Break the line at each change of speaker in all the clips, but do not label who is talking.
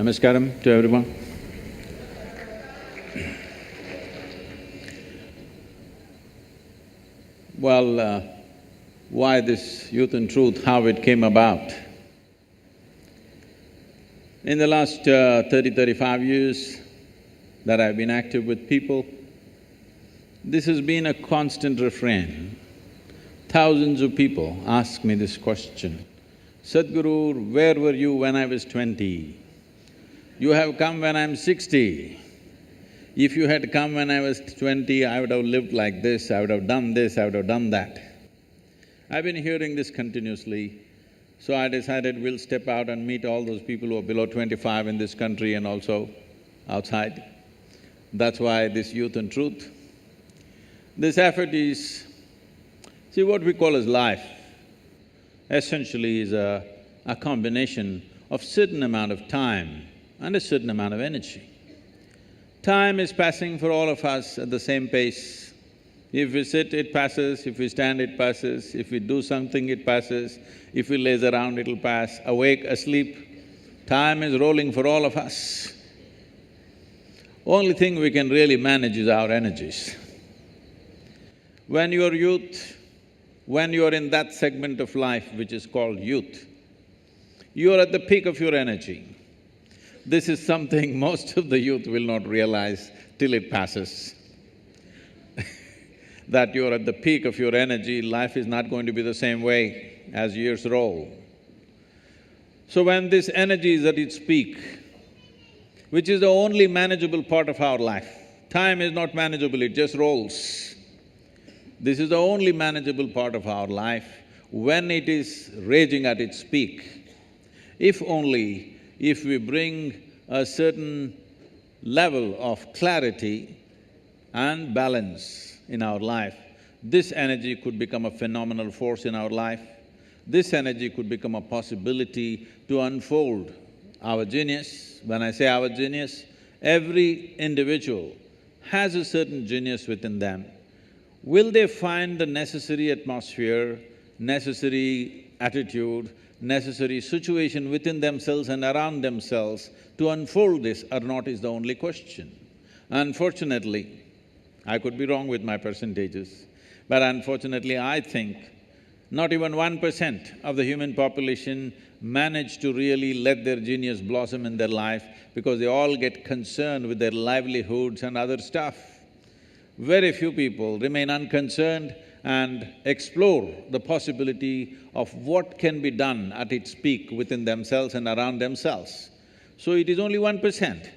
Namaskaram to everyone. Well, why this Youth and Truth, how it came about? In the last 35 years that I've been active with people, this has been a constant refrain. Thousands of people ask me this question, Sadhguru, where were you when I was 20? You have come when I'm 60. If you had come when I was 20, I would have lived like this, I would have done this, I would have done that. I've been hearing this continuously, so I decided we'll step out and meet all those people who are below 25 in this country and also outside. That's why this Youth and Truth. This effort is… See, what we call as life essentially is a combination of certain amount of time and a certain amount of energy. Time is passing for all of us at the same pace. If we sit, it passes, if we stand, it passes, if we do something, it passes, if we laze around, it'll pass, awake, asleep, time is rolling for all of us. Only thing we can really manage is our energies. When you're youth, when you're in that segment of life which is called youth, you're at the peak of your energy. This is something most of the youth will not realize till it passes. That you're at the peak of your energy, life is not going to be the same way as years roll. So when this energy is at its peak, which is the only manageable part of our life, time is not manageable, it just rolls. This is the only manageable part of our life when it is raging at its peak. If we bring a certain level of clarity and balance in our life, this energy could become a phenomenal force in our life. This energy could become a possibility to unfold our genius. When I say our genius, every individual has a certain genius within them. Will they find the necessary atmosphere, necessary attitude, necessary situation within themselves and around themselves to unfold this or not is the only question. Unfortunately, I could be wrong with my percentages, but unfortunately I think not even 1% of the human population manage to really let their genius blossom in their life because they all get concerned with their livelihoods and other stuff. Very few people remain unconcerned and explore the possibility of what can be done at its peak within themselves and around themselves. So it is only 1%.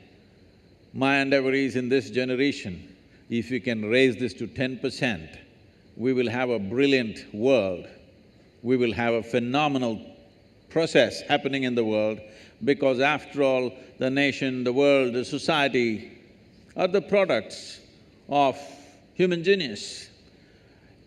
My endeavor is in this generation, if we can raise this to 10%, we will have a brilliant world. We will have a phenomenal process happening in the world because after all, the nation, the world, the society are the products of human genius.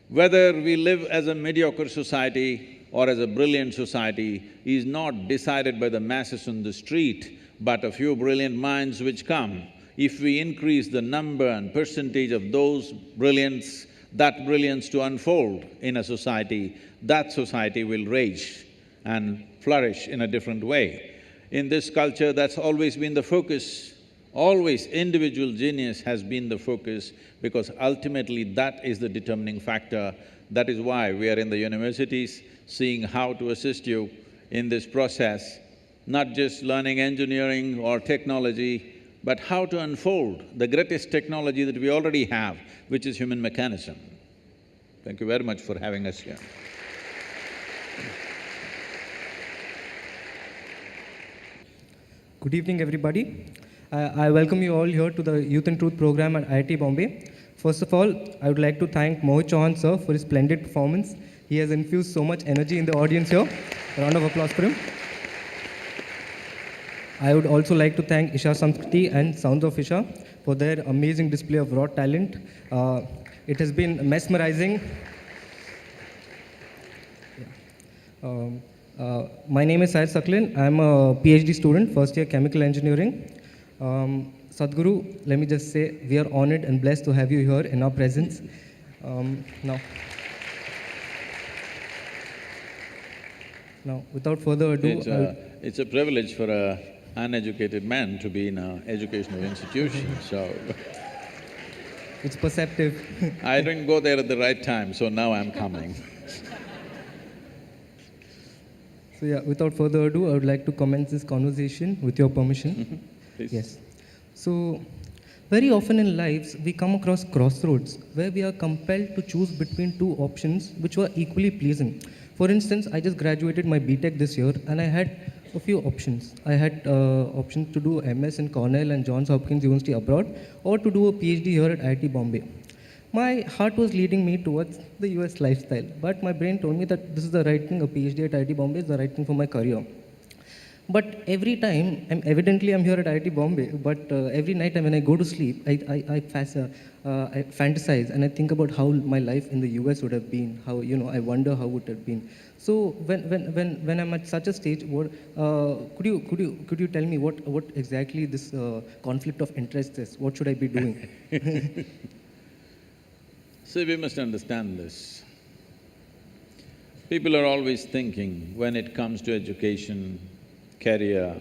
Whether we live as a mediocre society or as a brilliant society is not decided by the masses on the street, but a few brilliant minds which come. If we increase the number and percentage of those brilliance, that brilliance to unfold in a society, that society will rage and flourish in a different way. In this culture, that's always been the focus. Always individual genius has been the focus because ultimately that is the determining factor. That is why we are in the universities seeing how to assist you in this process, not just learning engineering or technology, but how to unfold the greatest technology that we already have, which is human mechanism. Thank you very much for having us here.
Good evening, everybody. I welcome you all here to the Youth and Truth program at IIT Bombay. First of all, I would like to thank Mohit Chauhan sir for his splendid performance. He has infused so much energy in the audience here. A round of applause for him. I would also like to thank Isha Samskriti and Sounds of Isha for their amazing display of raw talent. It has been mesmerizing. My name is Syed Saklin. I'm a PhD student, first year chemical engineering. Sadhguru, let me just say, we are honored and blessed to have you here in our presence. Now, without further ado…
It's a privilege for a uneducated man to be in an educational institution, so
It's perceptive.
I didn't go there at the right time, so now I'm coming.
So yeah, without further ado, I would like to commence this conversation with your permission.
Please.
Yes. So, very often in lives, we come across crossroads where we are compelled to choose between two options which were equally pleasing. For instance, I just graduated my BTech this year and I had a few options. I had options to do MS in Cornell and Johns Hopkins University abroad or to do a PhD here at IIT Bombay. My heart was leading me towards the US lifestyle, but my brain told me that this is the right thing, a PhD at IIT Bombay is the right thing for my career. But every time, I'm here at IIT Bombay, but every night when I go to sleep, I fantasize and I think about how my life in the US would have been, how, I wonder how it would have been. So when I'm at such a stage, could you tell me what exactly this conflict of interest is? What should I be doing?
See, we must understand this. People are always thinking when it comes to education, career,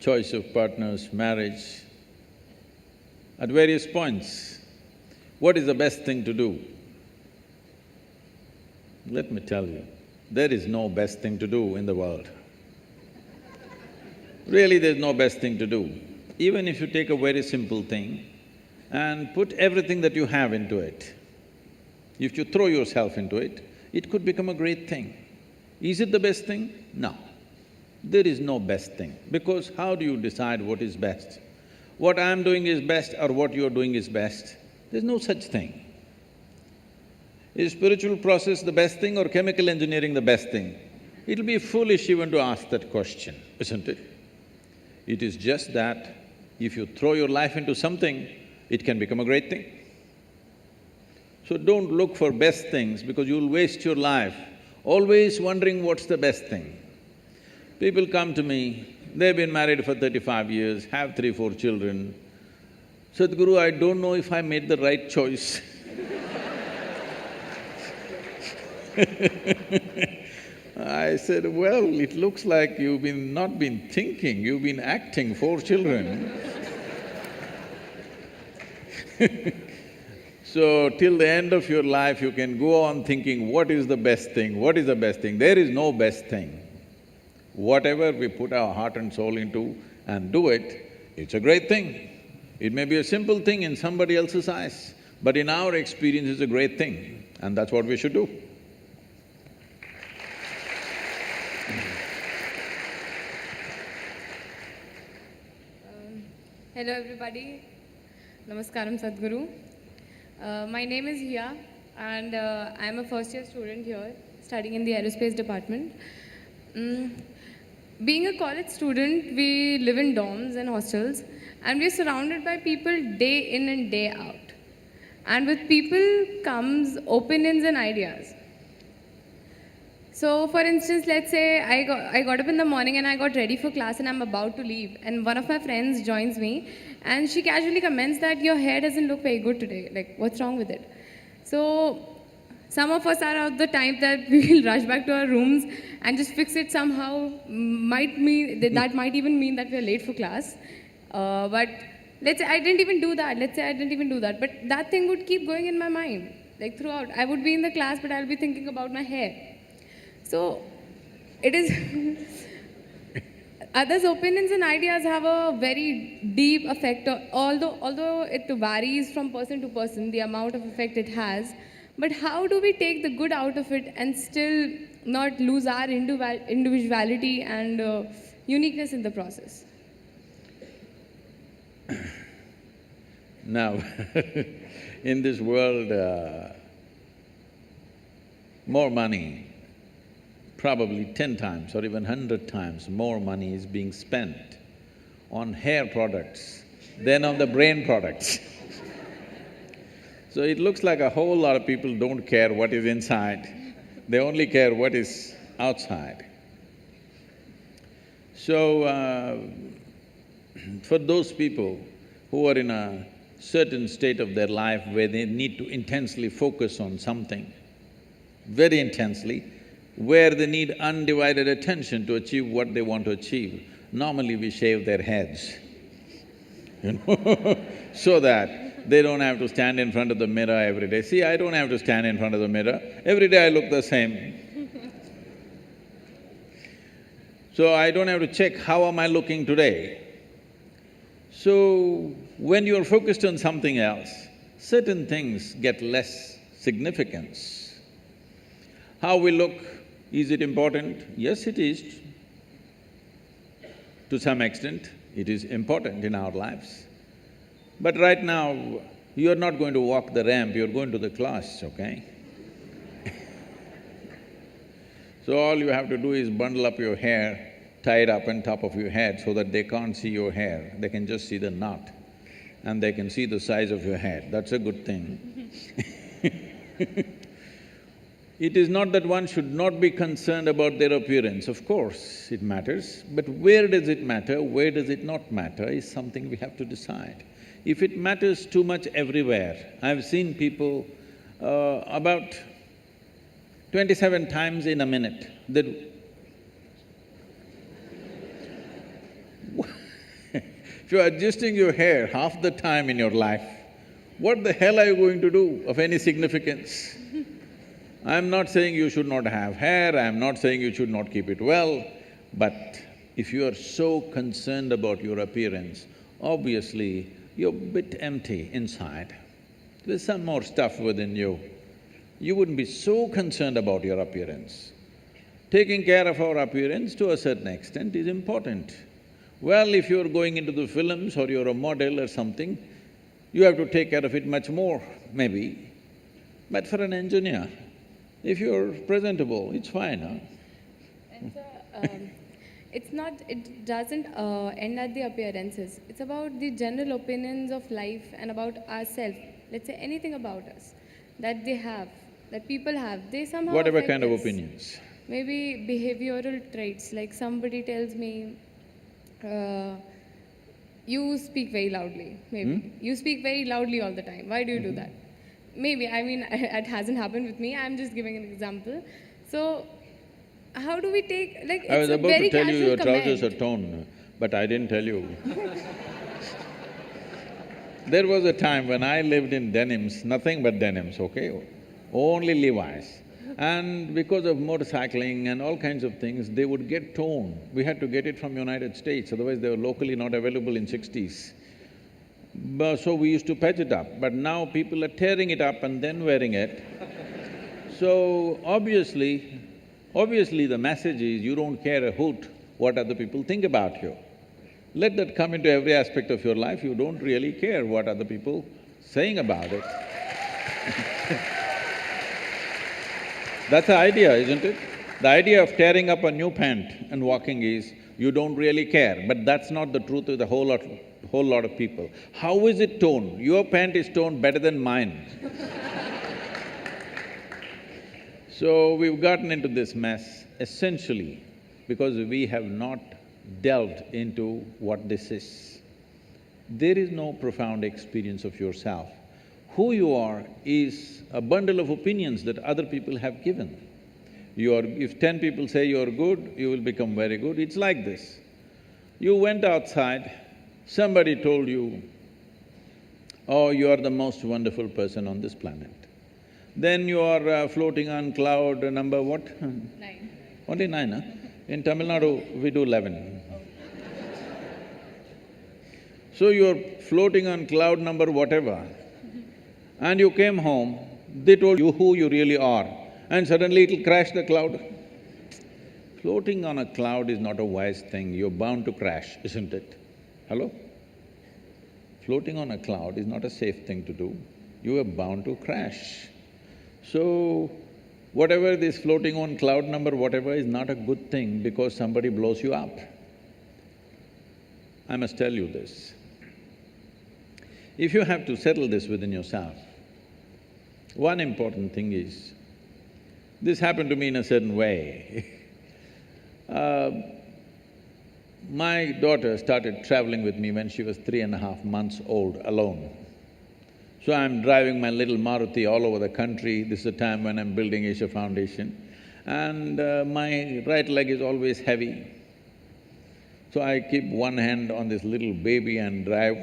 choice of partners, marriage, at various points, what is the best thing to do? Let me tell you, there is no best thing to do in the world. Really, there's no best thing to do. Even if you take a very simple thing and put everything that you have into it, if you throw yourself into it, it could become a great thing. Is it the best thing? No. There is no best thing, because how do you decide what is best? What I'm doing is best or what you're doing is best? There's no such thing. Is spiritual process the best thing or chemical engineering the best thing? It'll be foolish even to ask that question, isn't it? It is just that if you throw your life into something, it can become a great thing. So don't look for best things because you'll waste your life always wondering what's the best thing. People come to me, they've been married for 35 years, have 3, 4 children. Sadhguru, I don't know if I made the right choice. I said, well, it looks like you've not been thinking, you've been acting 4 children. So, till the end of your life, you can go on thinking, what is the best thing, what is the best thing? There is no best thing. Whatever we put our heart and soul into and do it, it's a great thing. It may be a simple thing in somebody else's eyes, but in our experience, it's a great thing, and that's what we should do.
Hello everybody, Namaskaram Sadhguru. My name is Hiya and I am a first year student here studying in the aerospace department. Being a college student, we live in dorms and hostels and we are surrounded by people day in and day out. And with people comes opinions and ideas. So for instance, let's say I got up in the morning and I got ready for class and I'm about to leave and one of my friends joins me and she casually comments that your hair doesn't look very good today, like what's wrong with it? So some of us are of the type that we will rush back to our rooms and just fix it somehow, that might even mean that we are late for class. But let's say I didn't even do that, but that thing would keep going in my mind, like throughout. I would be in the class but I'll be thinking about my hair. So, it is others' opinions and ideas have a very deep effect, although it varies from person to person, the amount of effect it has. But how do we take the good out of it and still not lose our individuality and uniqueness in the process?
Now, in this world, more money, probably 10 times or even 100 times more money is being spent on hair products than on the brain products. So it looks like a whole lot of people don't care what is inside, they only care what is outside. So, for those people who are in a certain state of their life where they need to intensely focus on something, very intensely, where they need undivided attention to achieve what they want to achieve, Normally we shave their heads, so that they don't have to stand in front of the mirror every day. See, I don't have to stand in front of the mirror. Every day I look the same. So I don't have to check how am I looking today. So when you're focused on something else, certain things get less significance. How we look, is it important? Yes, it is. To some extent, it is important in our lives. But right now, you're not going to walk the ramp, you're going to the class, okay? So all you have to do is bundle up your hair, tie it up on top of your head so that they can't see your hair, they can just see the knot and they can see the size of your head, that's a good thing. It is not that one should not be concerned about their appearance, of course it matters, but where does it matter, where does it not matter is something we have to decide. If it matters too much everywhere, I've seen people about 27 times in a minute, that if you're adjusting your hair half the time in your life, what the hell are you going to do of any significance? I'm not saying you should not have hair, I'm not saying you should not keep it well, but if you are so concerned about your appearance, obviously you're a bit empty inside. There's some more stuff within you. You wouldn't be so concerned about your appearance. Taking care of our appearance to a certain extent is important. Well, if you're going into the films or you're a model or something, you have to take care of it much more, maybe. But for an engineer, if you're presentable, it's fine, huh?
And so, it doesn't end at the appearances. It's about the general opinions of life and about ourselves. Let's say anything about us that they have, that people have, they somehow
Whatever
affect
kind of
us.
opinions.
Maybe behavioral traits, like somebody tells me, you speak very loudly, maybe. You speak very loudly all the time, why do you do that? Maybe, I mean, it hasn't happened with me, I'm just giving an example. So, how do we take… like,
I was
it's a
about
very
to tell you
casual
your trousers are
comment.
torn, but I didn't tell you. There was a time when I lived in denims, nothing but denims, okay? Only Levi's. And because of motorcycling and all kinds of things, they would get torn. We had to get it from United States, otherwise they were locally not available in 60s. So we used to patch it up, but now people are tearing it up and then wearing it. So obviously the message is you don't care a hoot what other people think about you. Let that come into every aspect of your life, you don't really care what other people saying about it. That's the idea, isn't it? The idea of tearing up a new pant and walking is, you don't really care, but that's not the truth with a whole lot of people. How is it torn? Your pant is torn better than mine. So we've gotten into this mess essentially because we have not delved into what this is. There is no profound experience of yourself. Who you are is a bundle of opinions that other people have given. If 10 people say you're good, you will become very good. It's like this. You went outside, somebody told you, oh, you are the most wonderful person on this planet. Then you are floating on cloud number what?
9.
Only 9, huh? In Tamil Nadu, we do 11. So you're floating on cloud number whatever, and you came home, they told you who you really are, and suddenly it'll crash the cloud. Floating on a cloud is not a wise thing, you're bound to crash, isn't it? Hello? Floating on a cloud is not a safe thing to do, you are bound to crash. So, whatever this floating on cloud number whatever is not a good thing because somebody blows you up. I must tell you this. If you have to settle this within yourself, one important thing is, this happened to me in a certain way. My daughter started traveling with me when she was 3.5 months old, alone. So I'm driving my little Maruti all over the country, this is the time when I'm building Asia Foundation, and my right leg is always heavy. So I keep one hand on this little baby and drive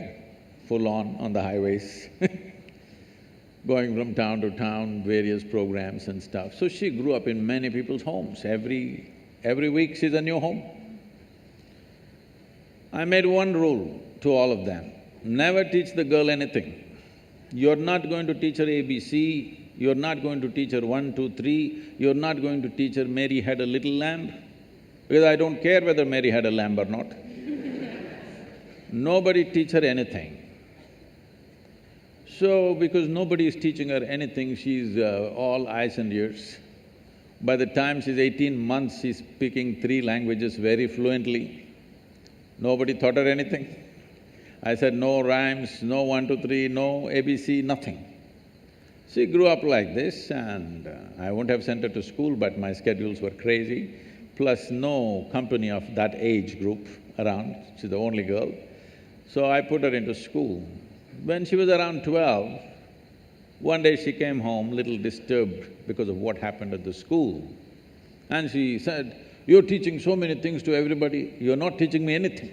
full on the highways going from town to town, various programs and stuff. So she grew up in many people's homes. Every week she's a new home. I made one rule to all of them, never teach the girl anything. You're not going to teach her ABC, you're not going to teach her 1, 2, 3, you're not going to teach her Mary had a little lamb, because I don't care whether Mary had a lamb or not. Nobody teach her anything. So, because nobody is teaching her anything, she's all eyes and ears. By the time she's 18 months, she's speaking 3 languages very fluently. Nobody taught her anything. I said, no rhymes, no 1, 2, 3, no ABC, nothing. She grew up like this and I wouldn't have sent her to school, but my schedules were crazy, plus no company of that age group around, she's the only girl. So I put her into school. When she was around 12, one day she came home little disturbed because of what happened at the school. And she said, you're teaching so many things to everybody, you're not teaching me anything.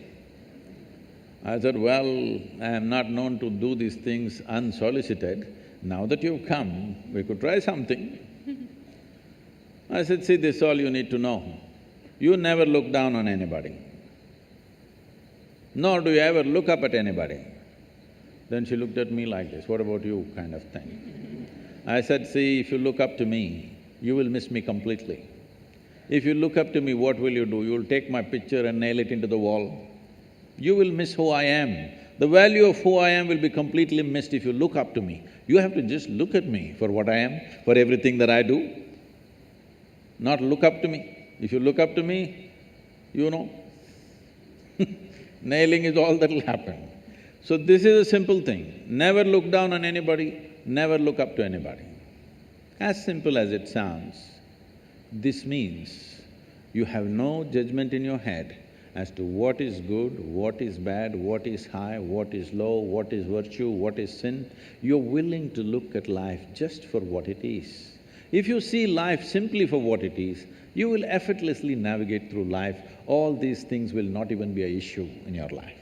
I said, well, I am not known to do these things unsolicited. Now that you've come, we could try something. I said, see, this is all you need to know. You never look down on anybody, nor do you ever look up at anybody. Then she looked at me like this, what about you, kind of thing. I said, see, if you look up to me, you will miss me completely. If you look up to me, what will you do? You will take my picture and nail it into the wall. You will miss who I am. The value of who I am will be completely missed if you look up to me. You have to just look at me for what I am, for everything that I do, not look up to me. If you look up to me, you know, nailing is all that'll happen. So this is a simple thing, never look down on anybody, never look up to anybody. As simple as it sounds, this means you have no judgment in your head as to what is good, what is bad, what is high, what is low, what is virtue, what is sin. You're willing to look at life just for what it is. If you see life simply for what it is, you will effortlessly navigate through life. All these things will not even be an issue in your life.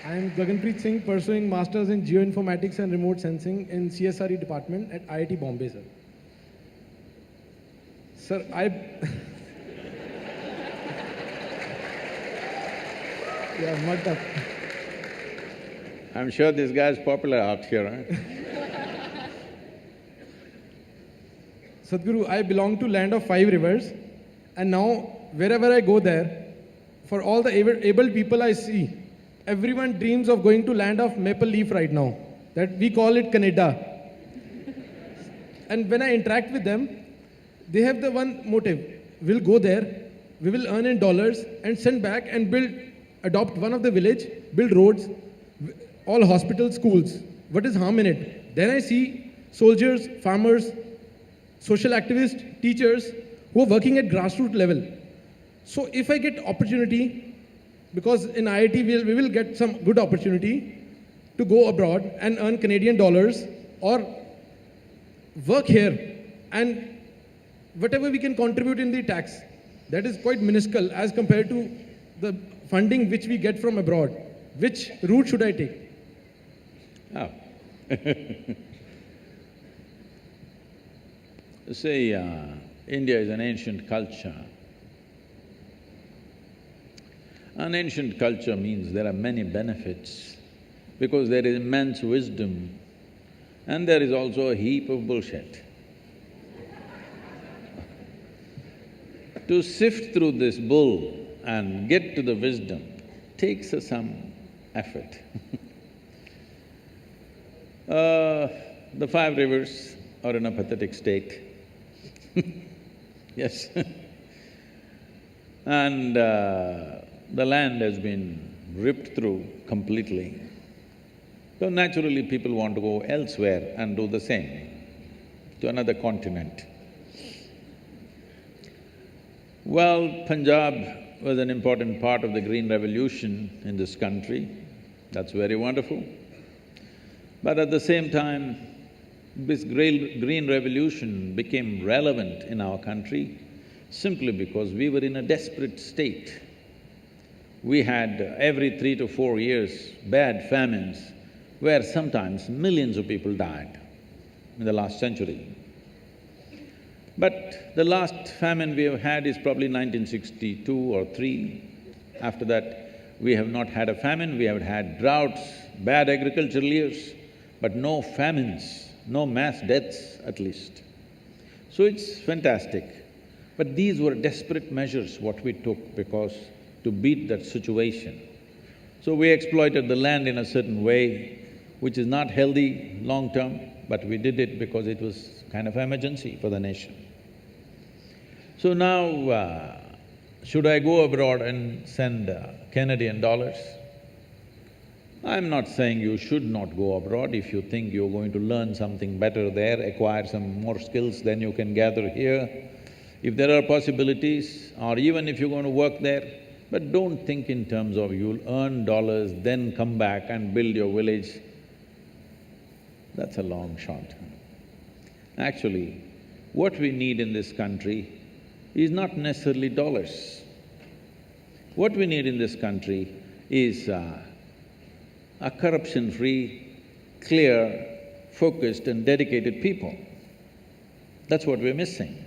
I am Gaganpreet Singh, pursuing Masters in Geoinformatics and Remote Sensing in CSRE department at IIT Bombay, sir. Sir, yeah, mugged up.
I'm sure this guy's popular out here, huh?
Sadhguru, I belong to land of 5 rivers, and now wherever I go there, for all the able people I see, everyone dreams of going to land of maple leaf right now, that we call it Canada. And when I interact with them, they have the one motive, we'll go there, we will earn in dollars and send back and adopt one of the village, build roads, all hospitals, schools. What is harm in it? Then I see soldiers, farmers, social activists, teachers who are working at grassroots level. So if I get opportunity, because in IIT we will get some good opportunity to go abroad and earn Canadian dollars or work here, and whatever we can contribute in the tax, that is quite minuscule as compared to the funding which we get from abroad. Which route should I take?
Oh. See, India is an ancient culture. An ancient culture means there are many benefits because there is immense wisdom and there is also a heap of bullshit. To sift through this bull and get to the wisdom takes some effort. The 5 rivers are in a pathetic state. Yes. And the land has been ripped through completely. So naturally people want to go elsewhere and do the same, to another continent. Well, Punjab was an important part of the Green Revolution in this country. That's very wonderful. But at the same time, This green revolution became relevant in our country simply because we were in a desperate state. We had every 3 to 4 years bad famines where sometimes millions of people died in the last century. But the last famine we have had is probably 1962 or 3. After that, we have not had a famine, we have had droughts, bad agricultural years, but no famines, no mass deaths at least. So it's fantastic. But these were desperate measures what we took because to beat that situation. So we exploited the land in a certain way, which is not healthy long-term, but we did it because it was kind of emergency for the nation. So now, should I go abroad and send Canadian dollars? I'm not saying you should not go abroad. If you think you're going to learn something better there, acquire some more skills, then you can gather here. If there are possibilities, or even if you're going to work there, but don't think in terms of you'll earn dollars, then come back and build your village. That's a long shot. Actually, what we need in this country is not necessarily dollars. What we need in this country is a corruption-free, clear, focused and dedicated people. That's what we're missing.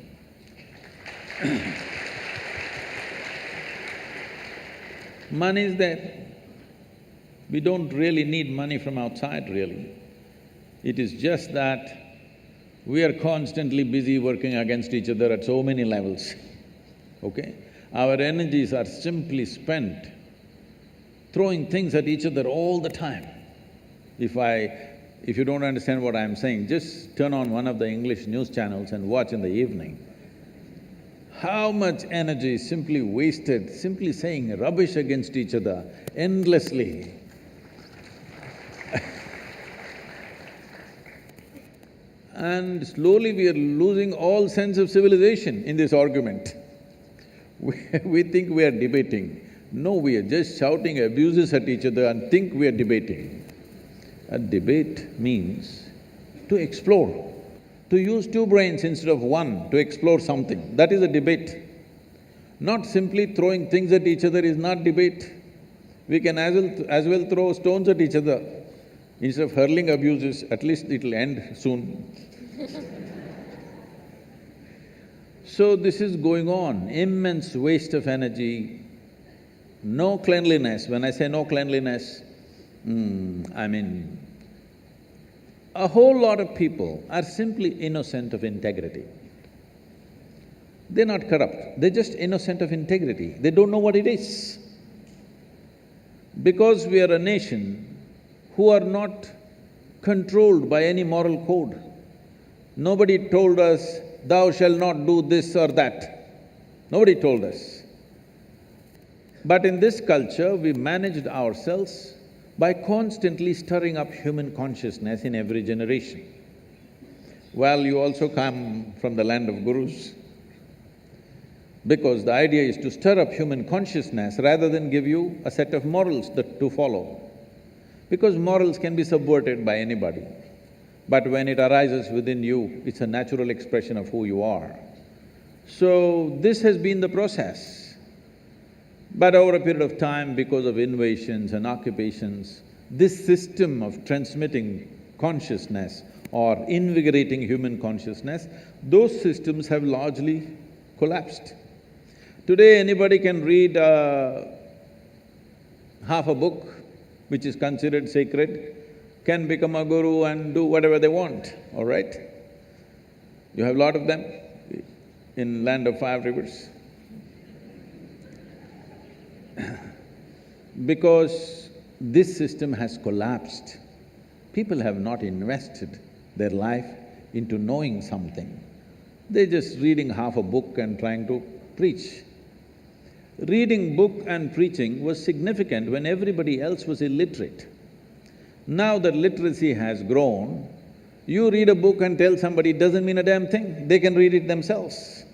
Money is there. We don't really need money from outside, really. It is just that we are constantly busy working against each other at so many levels, okay? Our energies are simply spent throwing things at each other all the time. If you don't understand what I'm saying, just turn on one of the English news channels and watch in the evening. How much energy is simply wasted, simply saying rubbish against each other endlessly. And slowly we are losing all sense of civilization in this argument. We think we are debating. No, we are just shouting abuses at each other and think we are debating. A debate means to explore, to use two brains instead of one to explore something. That is a debate. Not simply throwing things at each other is not debate. We can as well throw stones at each other. Instead of hurling abuses, at least it'll end soon. So this is going on, immense waste of energy, no cleanliness. When I say no cleanliness, I mean, a whole lot of people are simply innocent of integrity. They're not corrupt, they're just innocent of integrity. They don't know what it is. Because we are a nation who are not controlled by any moral code. Nobody told us, thou shalt not do this or that. Nobody told us. But in this culture, we managed ourselves by constantly stirring up human consciousness in every generation. Well, you also come from the land of gurus, because the idea is to stir up human consciousness rather than give you a set of morals to follow. Because morals can be subverted by anybody. But when it arises within you, it's a natural expression of who you are. So, this has been the process. But over a period of time, because of invasions and occupations, this system of transmitting consciousness or invigorating human consciousness, those systems have largely collapsed. Today, anybody can read half a book, which is considered sacred, can become a guru and do whatever they want, all right? You have a lot of them in land of 5 rivers. Because this system has collapsed, people have not invested their life into knowing something. They're just reading half a book and trying to preach. Reading book and preaching was significant when everybody else was illiterate. Now that literacy has grown, you read a book and tell somebody it doesn't mean a damn thing, they can read it themselves.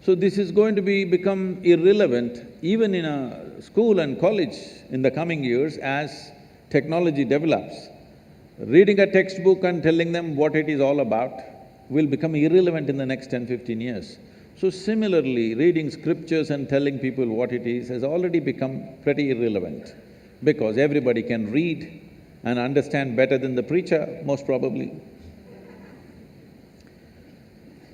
So this is going to become irrelevant even in a school and college in the coming years as technology develops. Reading a textbook and telling them what it is all about will become irrelevant in the next 10–15 years. So similarly, reading scriptures and telling people what it is has already become pretty irrelevant, because everybody can read and understand better than the preacher, most probably.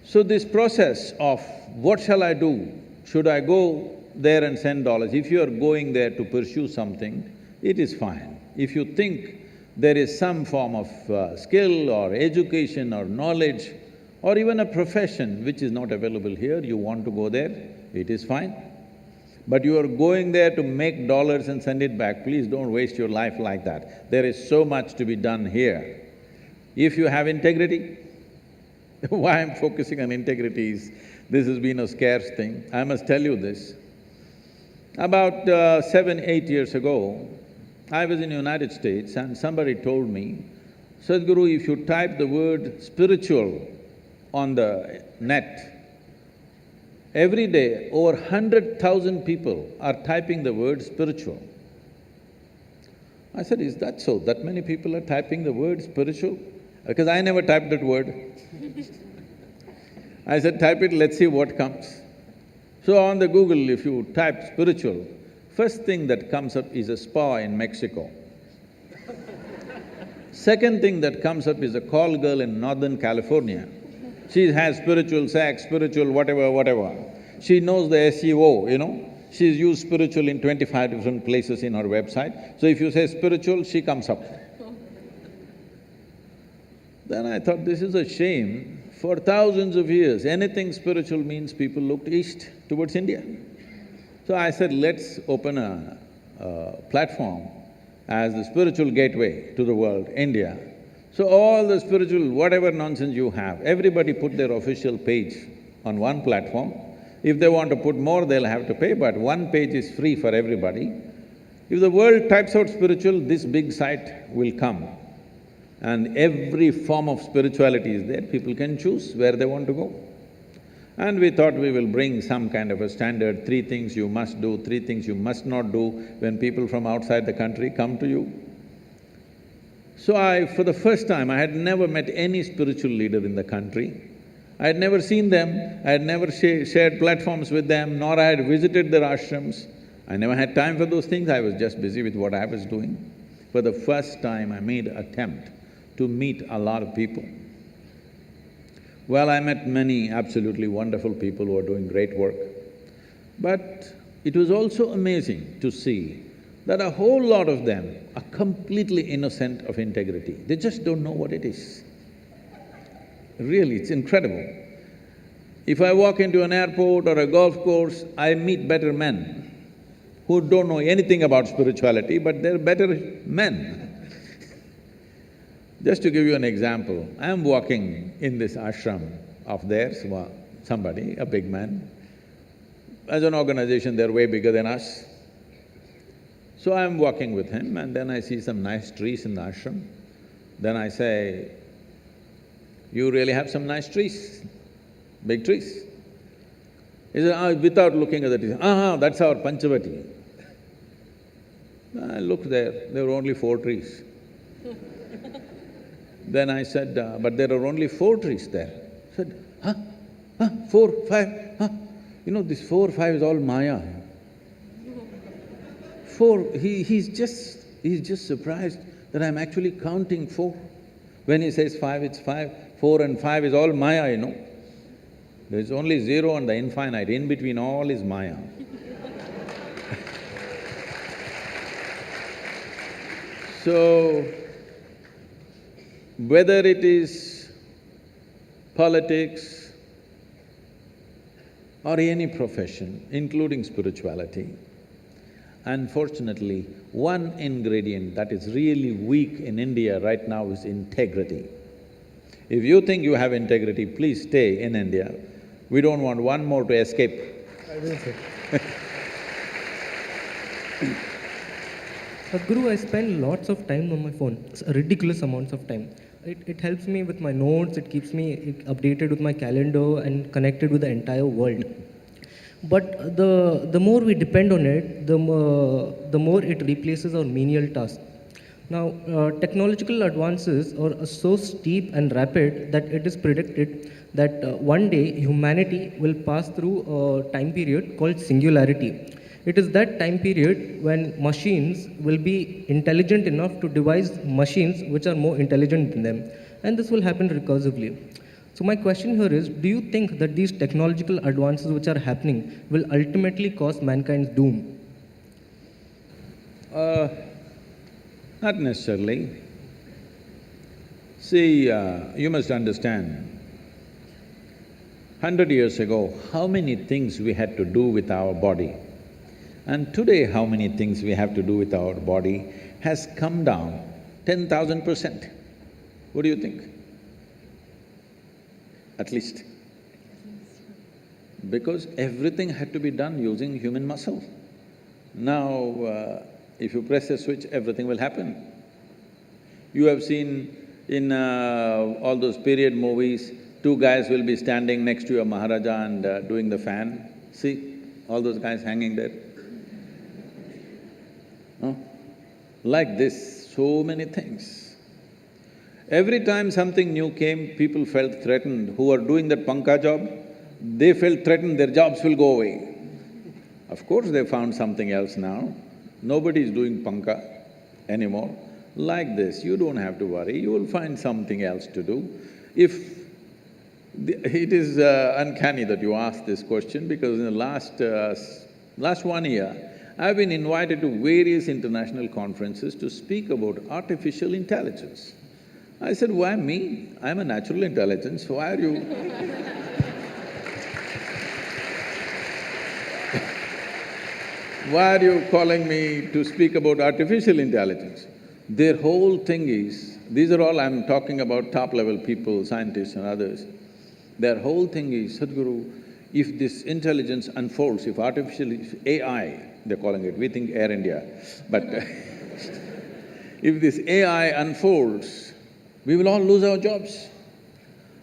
So this process of what shall I do? Should I go there and send dollars? If you are going there to pursue something, it is fine. If you think there is some form of skill or education or knowledge or even a profession which is not available here, you want to go there, it is fine. But you are going there to make dollars and send it back, please don't waste your life like that. There is so much to be done here. If you have integrity, why I'm focusing on integrity is, this has been a scarce thing. I must tell you this. About 7–8 years ago, I was in the United States and somebody told me, Sadhguru, if you type the word spiritual on the net, every day over 100,000 people are typing the word spiritual. I said, is that so? That many people are typing the word spiritual? Because I never typed that word. I said, type it, let's see what comes. So on the Google, if you type spiritual, first thing that comes up is a spa in Mexico. Second thing that comes up is a call girl in Northern California. She has spiritual sex, spiritual whatever. She knows the SEO, you know. She's used spiritual in 25 different places in her website. So if you say spiritual, she comes up. Then I thought, this is a shame. For thousands of years, anything spiritual means people looked east towards India. So I said, let's open a platform as the spiritual gateway to the world, India. So all the spiritual, whatever nonsense you have, everybody put their official page on one platform. If they want to put more, they'll have to pay, but one page is free for everybody. If the world types out spiritual, this big site will come. And every form of spirituality is there, people can choose where they want to go. And we thought we will bring some kind of a standard, 3 things you must do, 3 things you must not do when people from outside the country come to you. So for the first time, I had never met any spiritual leader in the country. I had never seen them, I had never shared platforms with them, nor I had visited their ashrams. I never had time for those things, I was just busy with what I was doing. For the first time, I made an attempt to meet a lot of people. Well, I met many absolutely wonderful people who are doing great work. But it was also amazing to see that a whole lot of them are completely innocent of integrity. They just don't know what it is. Really, it's incredible. If I walk into an airport or a golf course, I meet better men who don't know anything about spirituality, but they're better men. Just to give you an example, I'm walking in this ashram of theirs, somebody, a big man. As an organization, they're way bigger than us. So I'm walking with him and then I see some nice trees in the ashram. Then I say, you really have some nice trees, big trees. He said, without looking at the trees, that's our Panchavati. I looked there were only 4 trees. Then I said, but there are only 4 trees there. I said, 4, 5, You know, this 4, 5 is all Maya. 4, he's just surprised that I'm actually counting 4. When he says 5, it's 5, 4 and 5 is all Maya, you know. There's only 0 and the infinite, in between all is Maya. So, whether it is politics or any profession, including spirituality, unfortunately, one ingredient that is really weak in India right now is integrity. If you think you have integrity, please stay in India. We don't want one more to escape.
I will say.
Sadhguru, I spend lots of time on my phone, ridiculous amounts of time. It helps me with my notes, it keeps me updated with my calendar and connected with the entire world. But the more we depend on it, the more it replaces our menial tasks. Now, technological advances are so steep and rapid that it is predicted that one day humanity will pass through a time period called singularity. It is that time period when machines will be intelligent enough to devise machines which are more intelligent than them. And this will happen recursively. So my question here is, do you think that these technological advances which are happening will ultimately cause mankind's doom?
Not necessarily. See, you must understand, 100 years ago, how many things we had to do with our body, and today how many things we have to do with our body has come down 10,000%. What do you think? At least. Because everything had to be done using human muscle. Now, if you press a switch, everything will happen. You have seen in all those period movies, two guys will be standing next to a Maharaja and doing the fan. See, all those guys hanging there. Huh? Like this, so many things. Every time something new came, people felt threatened. Who are doing that panka job, they felt threatened, their jobs will go away. Of course they found something else now. Nobody is doing panka anymore. Like this, you don't have to worry, you will find something else to do. It is uncanny that you ask this question, because in the last 1 year, I've been invited to various international conferences to speak about artificial intelligence. I said, why me? I'm a natural intelligence, why are you… Why are you calling me to speak about artificial intelligence? Their whole thing is, these are all I'm talking about top-level people, scientists and others. Their whole thing is, Sadhguru, if this intelligence unfolds, if AI, they're calling it, we think Air India, but if this AI unfolds, we will all lose our jobs.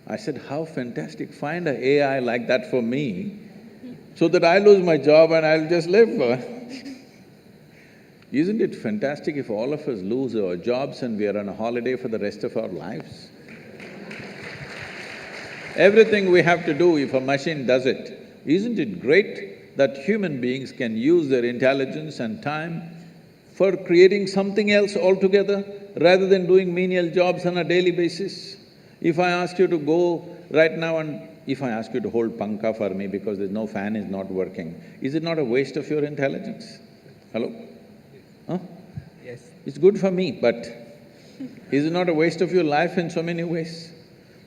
I said, how fantastic, find an AI like that for me, so that I lose my job and I'll just live. Isn't it fantastic if all of us lose our jobs and we are on a holiday for the rest of our lives? Everything we have to do, if a machine does it, isn't it great that human beings can use their intelligence and time for creating something else altogether, rather than doing menial jobs on a daily basis? If I ask you to go right now and if I ask you to hold panka for me because there's no fan is not working, is it not a waste of your intelligence? Hello? Huh?
Yes.
It's good for me, but is it not a waste of your life in so many ways?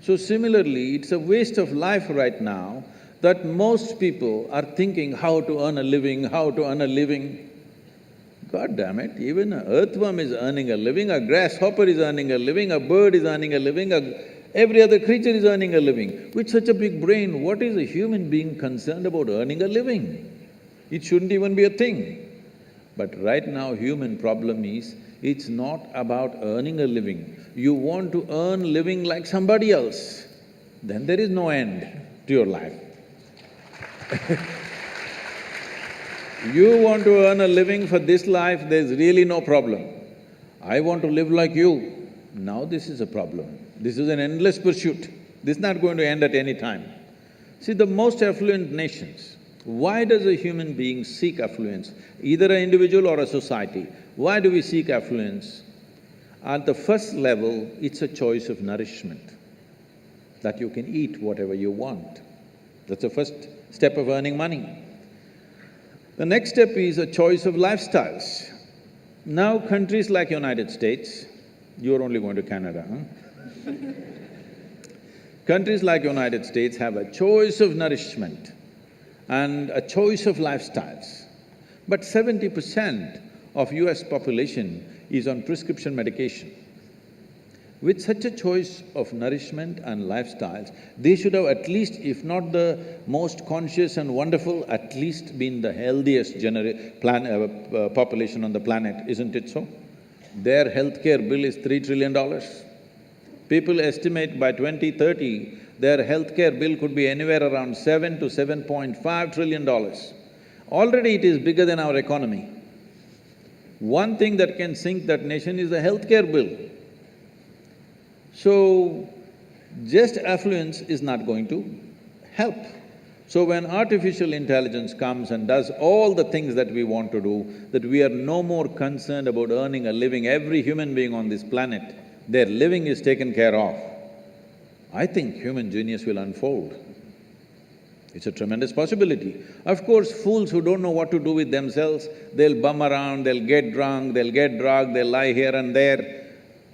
So similarly, it's a waste of life right now that most people are thinking how to earn a living, how to earn a living. God damn it, even an earthworm is earning a living, a grasshopper is earning a living, a bird is earning a living, every other creature is earning a living. With such a big brain, what is a human being concerned about earning a living? It shouldn't even be a thing. But right now, human problem is, it's not about earning a living. You want to earn living like somebody else, then there is no end to your life. You want to earn a living for this life, there's really no problem. I want to live like you, now this is a problem. This is an endless pursuit. This is not going to end at any time. See, the most affluent nations, why does a human being seek affluence? Either an individual or a society. Why do we seek affluence? At the first level, it's a choice of nourishment, that you can eat whatever you want. That's the first step of earning money. The next step is a choice of lifestyles. Now countries like United States, you're only going to Canada, huh? Countries like United States have a choice of nourishment and a choice of lifestyles. But 70% of US population is on prescription medication. With such a choice of nourishment and lifestyles, they should have at least, if not the most conscious and wonderful, at least been the healthiest population on the planet, isn't it so? Their healthcare bill is $3 trillion. People estimate by 2030, their healthcare bill could be anywhere around $7 to $7.5 trillion. Already it is bigger than our economy. One thing that can sink that nation is the healthcare bill. So, just affluence is not going to help. So when artificial intelligence comes and does all the things that we want to do, that we are no more concerned about earning a living, every human being on this planet, their living is taken care of, I think human genius will unfold. It's a tremendous possibility. Of course, fools who don't know what to do with themselves, they'll bum around, they'll get drunk, they'll get drugged, they'll lie here and there,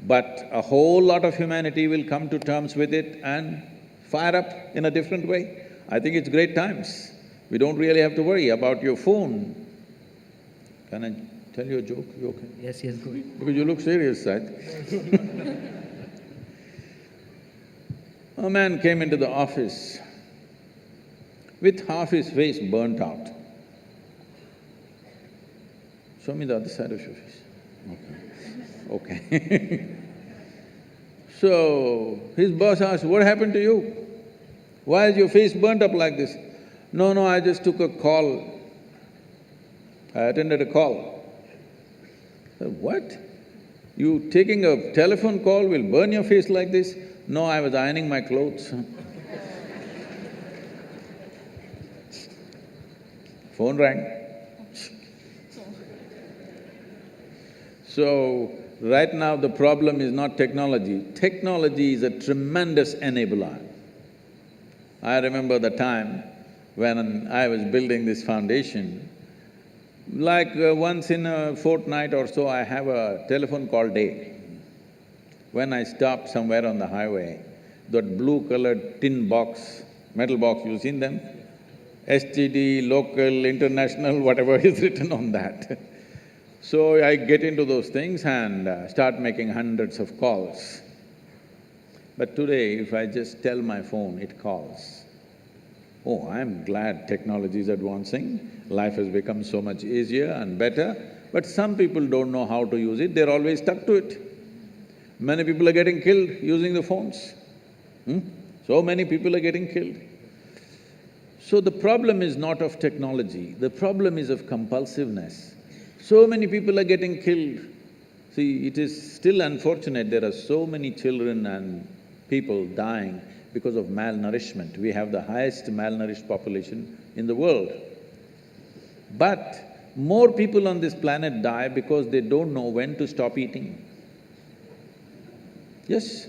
but a whole lot of humanity will come to terms with it and fire up in a different way. I think it's great times. We don't really have to worry about your phone. Can I tell you a joke? You okay?
Yes, go ahead.
Because you look serious, right? A man came into the office with half his face burnt out. Show me the other side of your face. Okay. Okay. So, his boss asked, "What happened to you? Why is your face burnt up like this?" No, I just took a call. I attended a call. I said, "What? You taking a telephone call will burn your face like this?" "No, I was ironing my clothes." Phone rang. So, right now the problem is not technology. Technology is a tremendous enabler. I remember the time when I was building this foundation, like once in a fortnight or so, I have a telephone call day. When I stop somewhere on the highway, that blue-colored tin box, metal box, you've seen them? STD, local, international, whatever is written on that. So I get into those things and start making hundreds of calls. But today, if I just tell my phone, it calls. Oh, I'm glad technology is advancing, life has become so much easier and better, but some people don't know how to use it, they're always stuck to it. Many people are getting killed using the phones. So many people are getting killed. So the problem is not of technology, the problem is of compulsiveness. So many people are getting killed. See, it is still unfortunate there are so many children and people dying because of malnourishment. We have the highest malnourished population in the world. But more people on this planet die because they don't know when to stop eating. Yes,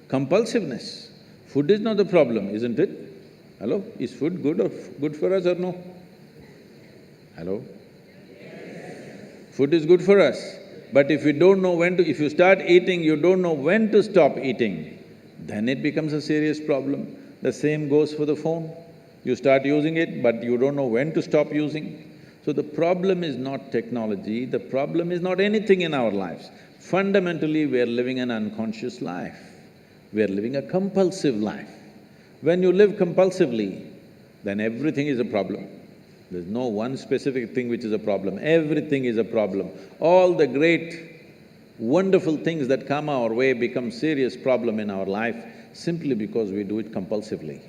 compulsiveness. Food is not the problem, isn't it? Hello? Is food good for us or no? Hello? Food is good for us, but if you don't know when to… if you start eating, you don't know when to stop eating, then it becomes a serious problem. The same goes for the phone. You start using it, but you don't know when to stop using. So the problem is not technology, the problem is not anything in our lives. Fundamentally, we are living an unconscious life. We are living a compulsive life. When you live compulsively, then everything is a problem. There's no one specific thing which is a problem, everything is a problem. All the great, wonderful things that come our way become serious problem in our life simply because we do it compulsively.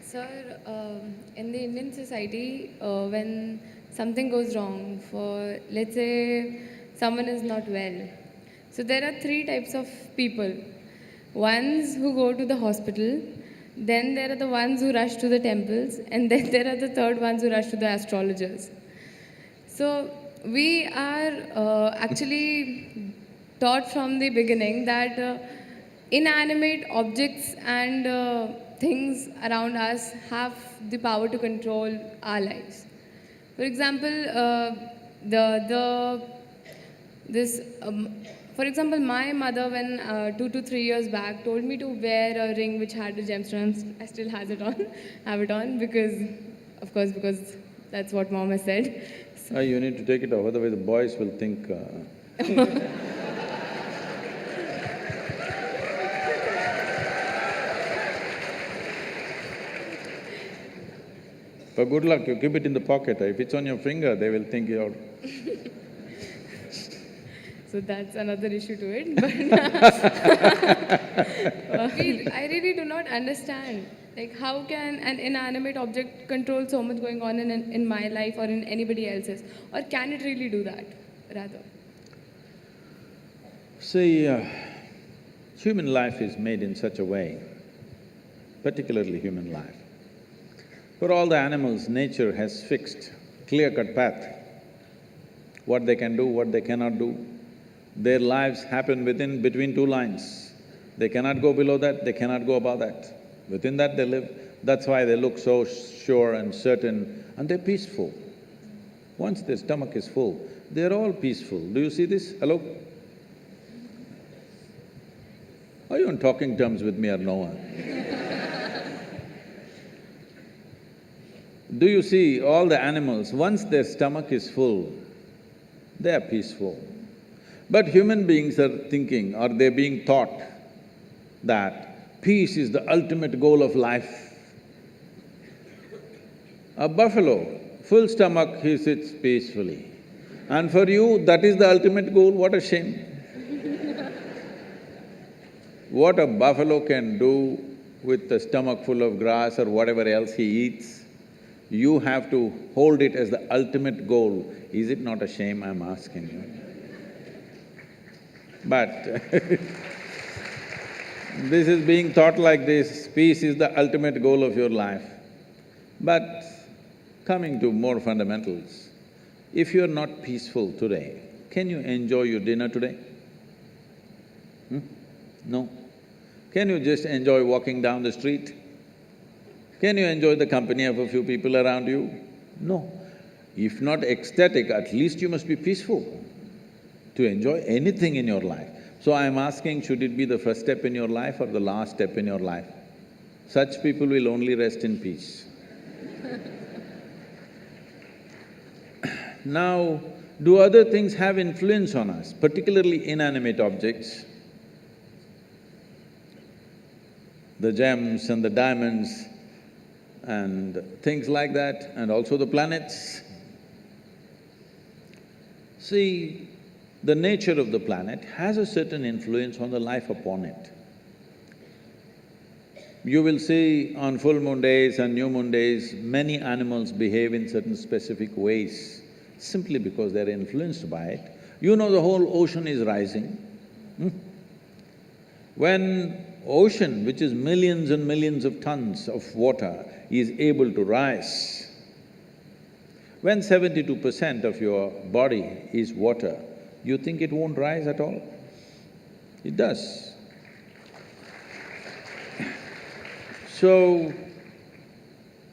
Sir, in the Indian society, when something goes wrong, for let's say someone is not well, so there are three types of people. Ones who go to the hospital, then there are the ones who rush to the temples, and then there are the third ones who rush to the astrologers. So we are actually taught from the beginning that inanimate objects and things around us have the power to control our lives. For example, for example, my mother, when 2 to 3 years back, told me to wear a ring which had a gemstone. I still have it on because, of course, because that's what mom has said. So
You need to take it off, otherwise the boys will think… But good luck, you keep it in the pocket. If it's on your finger, they will think you're…
So that's another issue to it, but I really do not understand Like, how can an inanimate object control so much going on in my life or in anybody else's? Or can it really do that, rather?
See, human life is made in such a way, particularly human life. For all the animals, nature has fixed clear-cut path, what they can do, what they cannot do. Their lives happen between two lines. They cannot go below that, they cannot go above that. Within that they live. That's why they look so sure and certain, and they're peaceful. Once their stomach is full, they're all peaceful. Do you see this? Hello? Are you on talking terms with me or no one? Do you see all the animals, once their stomach is full, they are peaceful. But human beings are thinking, or they're being taught that peace is the ultimate goal of life. A buffalo, full stomach, he sits peacefully. And for you, that is the ultimate goal, what a shame. What a buffalo can do with a stomach full of grass or whatever else he eats, you have to hold it as the ultimate goal. Is it not a shame, I'm asking you? But this is being taught like this, peace is the ultimate goal of your life. But coming to more fundamentals, if you're not peaceful today, can you enjoy your dinner today? No. Can you just enjoy walking down the street? Can you enjoy the company of a few people around you? No. If not ecstatic, at least you must be peaceful to enjoy anything in your life. So I'm asking, should it be the first step in your life or the last step in your life? Such people will only rest in peace. Now, do other things have influence on us, particularly inanimate objects? The gems and the diamonds and things like that, and also the planets. See, the nature of the planet has a certain influence on the life upon it. You will see on full moon days and new moon days, many animals behave in certain specific ways, simply because they're influenced by it. You know the whole ocean is rising. When ocean, which is millions and millions of tons of water, is able to rise, when 72% of your body is water, you think it won't rise at all? It does. So,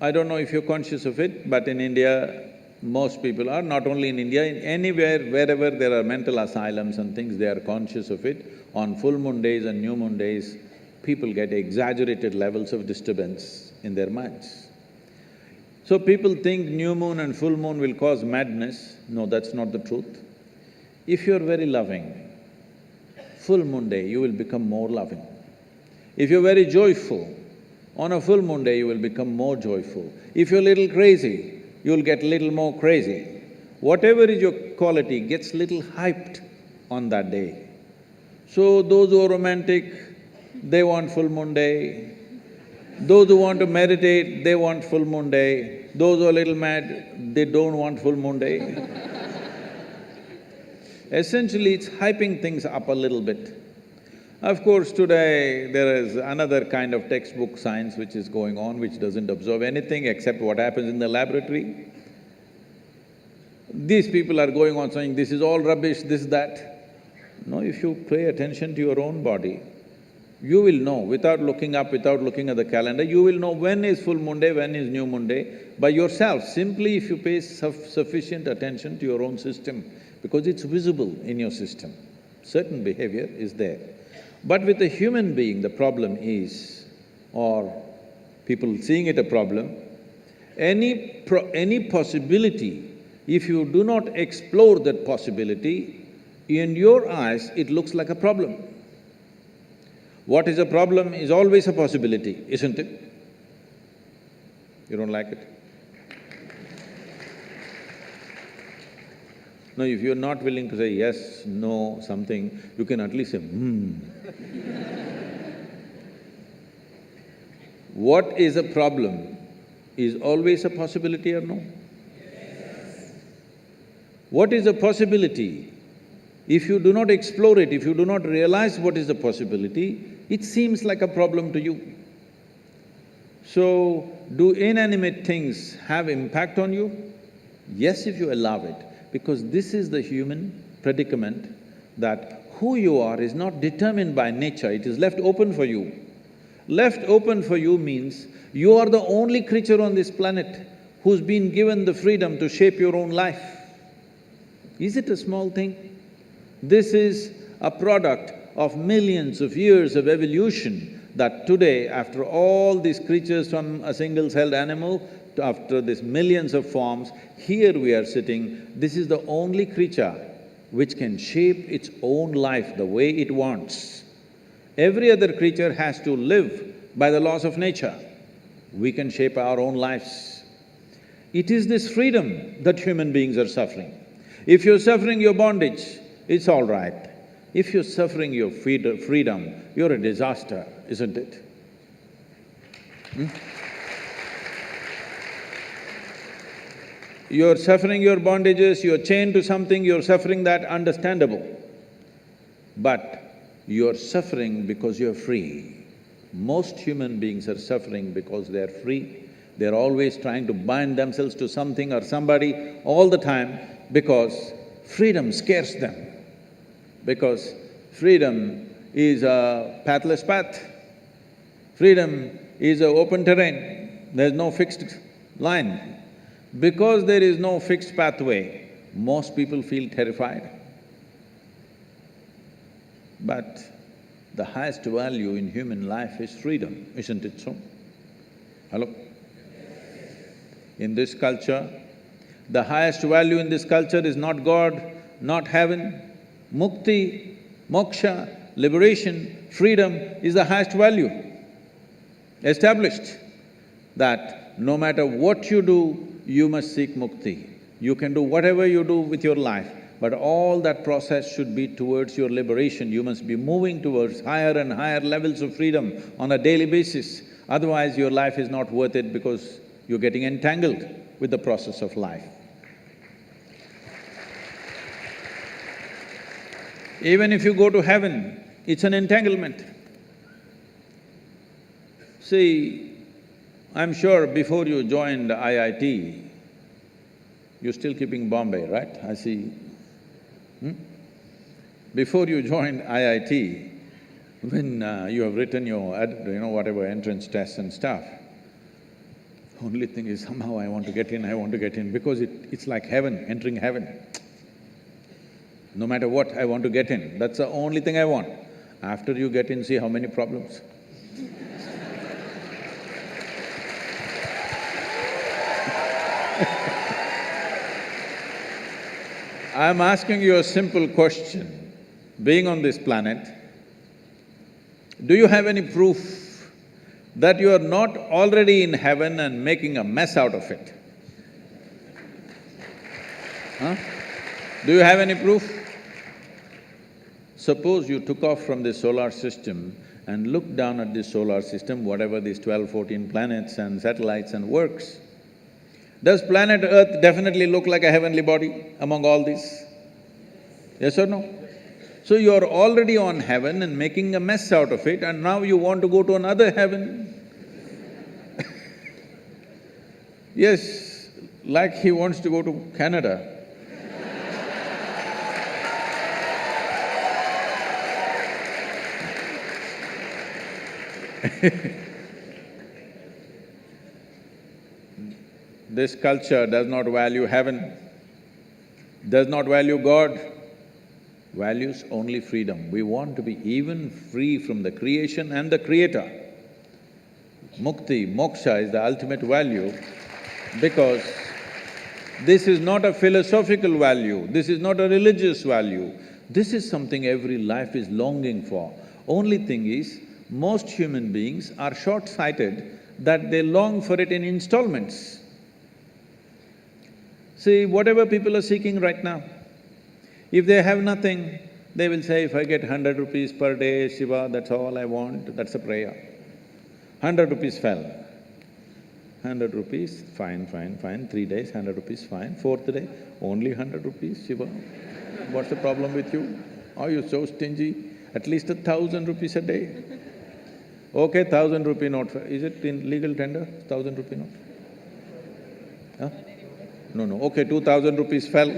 I don't know if you're conscious of it, but in India, most people are, not only in India, in anywhere, wherever there are mental asylums and things, they are conscious of it. On full moon days and new moon days, people get exaggerated levels of disturbance in their minds. So people think new moon and full moon will cause madness. No, that's not the truth. If you're very loving, full moon day you will become more loving. If you're very joyful, on a full moon day you will become more joyful. If you're a little crazy, you'll get little more crazy. Whatever is your quality gets little hyped on that day. So those who are romantic, they want full moon day. Those who want to meditate, they want full moon day. Those who are a little mad, they don't want full moon day. Essentially, it's hyping things up a little bit. Of course, today there is another kind of textbook science which is going on, which doesn't observe anything except what happens in the laboratory. These people are going on saying, this is all rubbish, this, that. No, if you pay attention to your own body, you will know, without looking up, without looking at the calendar, you will know when is full moon day, when is new moon day, by yourself, simply if you pay sufficient attention to your own system, because it's visible in your system. Certain behavior is there. But with a human being, the problem is, or people seeing it a problem, any possibility, if you do not explore that possibility, in your eyes, it looks like a problem. What is a problem is always a possibility, isn't it? You don't like it? No, if you're not willing to say yes, no, something, you can at least say, What is a problem is always a possibility or no? What is a possibility? If you do not explore it, if you do not realize what is the possibility, it seems like a problem to you. So, do inanimate things have impact on you? Yes, if you allow it, because this is the human predicament that who you are is not determined by nature, it is left open for you. Left open for you means you are the only creature on this planet who's been given the freedom to shape your own life. Is it a small thing? This is a product of millions of years of evolution that today, after all these creatures from a single-celled animal, after these millions of forms, here we are sitting, this is the only creature which can shape its own life the way it wants. Every other creature has to live by the laws of nature. We can shape our own lives. It is this freedom that human beings are suffering. If you're suffering your bondage, it's all right. If you're suffering your freedom, you're a disaster, isn't it? You're suffering your bondages, you're chained to something, you're suffering that, understandable. But you're suffering because you're free. Most human beings are suffering because they're free. They're always trying to bind themselves to something or somebody all the time because freedom scares them. Because freedom is a pathless path. Freedom is an open terrain, there's no fixed line. Because there is no fixed pathway, most people feel terrified. But the highest value in human life is freedom, isn't it so? Hello? In this culture, the highest value in this culture is not God, not heaven. Mukti, moksha, liberation, freedom is the highest value. Established that no matter what you do, you must seek mukti. You can do whatever you do with your life, but all that process should be towards your liberation. You must be moving towards higher and higher levels of freedom on a daily basis. Otherwise, your life is not worth it because you're getting entangled with the process of life. Even if you go to heaven, it's an entanglement. See, I'm sure before you joined IIT, you're still keeping Bombay, right? I see. Before you joined IIT, when you have written your whatever entrance tests and stuff, only thing is somehow I want to get in, because it's like heaven, entering heaven. No matter what, I want to get in, that's the only thing I want. After you get in, see how many problems. I'm asking you a simple question. Being on this planet, do you have any proof that you are not already in heaven and making a mess out of it? Huh? Do you have any proof? Suppose you took off from the solar system and looked down at the solar system, whatever these 12, 14 planets and satellites and works. Does planet Earth definitely look like a heavenly body among all these? Yes or no? So you're already on heaven and making a mess out of it, and now you want to go to another heaven. Yes, like he wants to go to Canada. This culture does not value heaven, does not value God, values only freedom. We want to be even free from the creation and the creator. Mukti, moksha is the ultimate value because this is not a philosophical value, this is not a religious value, this is something every life is longing for. Only thing is, most human beings are short-sighted that they long for it in installments. See, whatever people are seeking right now, if they have nothing, they will say, if I get 100 rupees per day, Shiva, that's all I want, that's a prayer. 100 rupees fell. 100 rupees, fine, fine, fine, 3 days, 100 rupees, fine. Fourth day, only 100 rupees, Shiva. What's the problem with you? Are you so stingy? At least 1,000 rupees a day. Okay, 1,000 rupee note, is it in legal tender, 1,000 rupee note? Huh? No, no, okay, 2,000 rupees fell.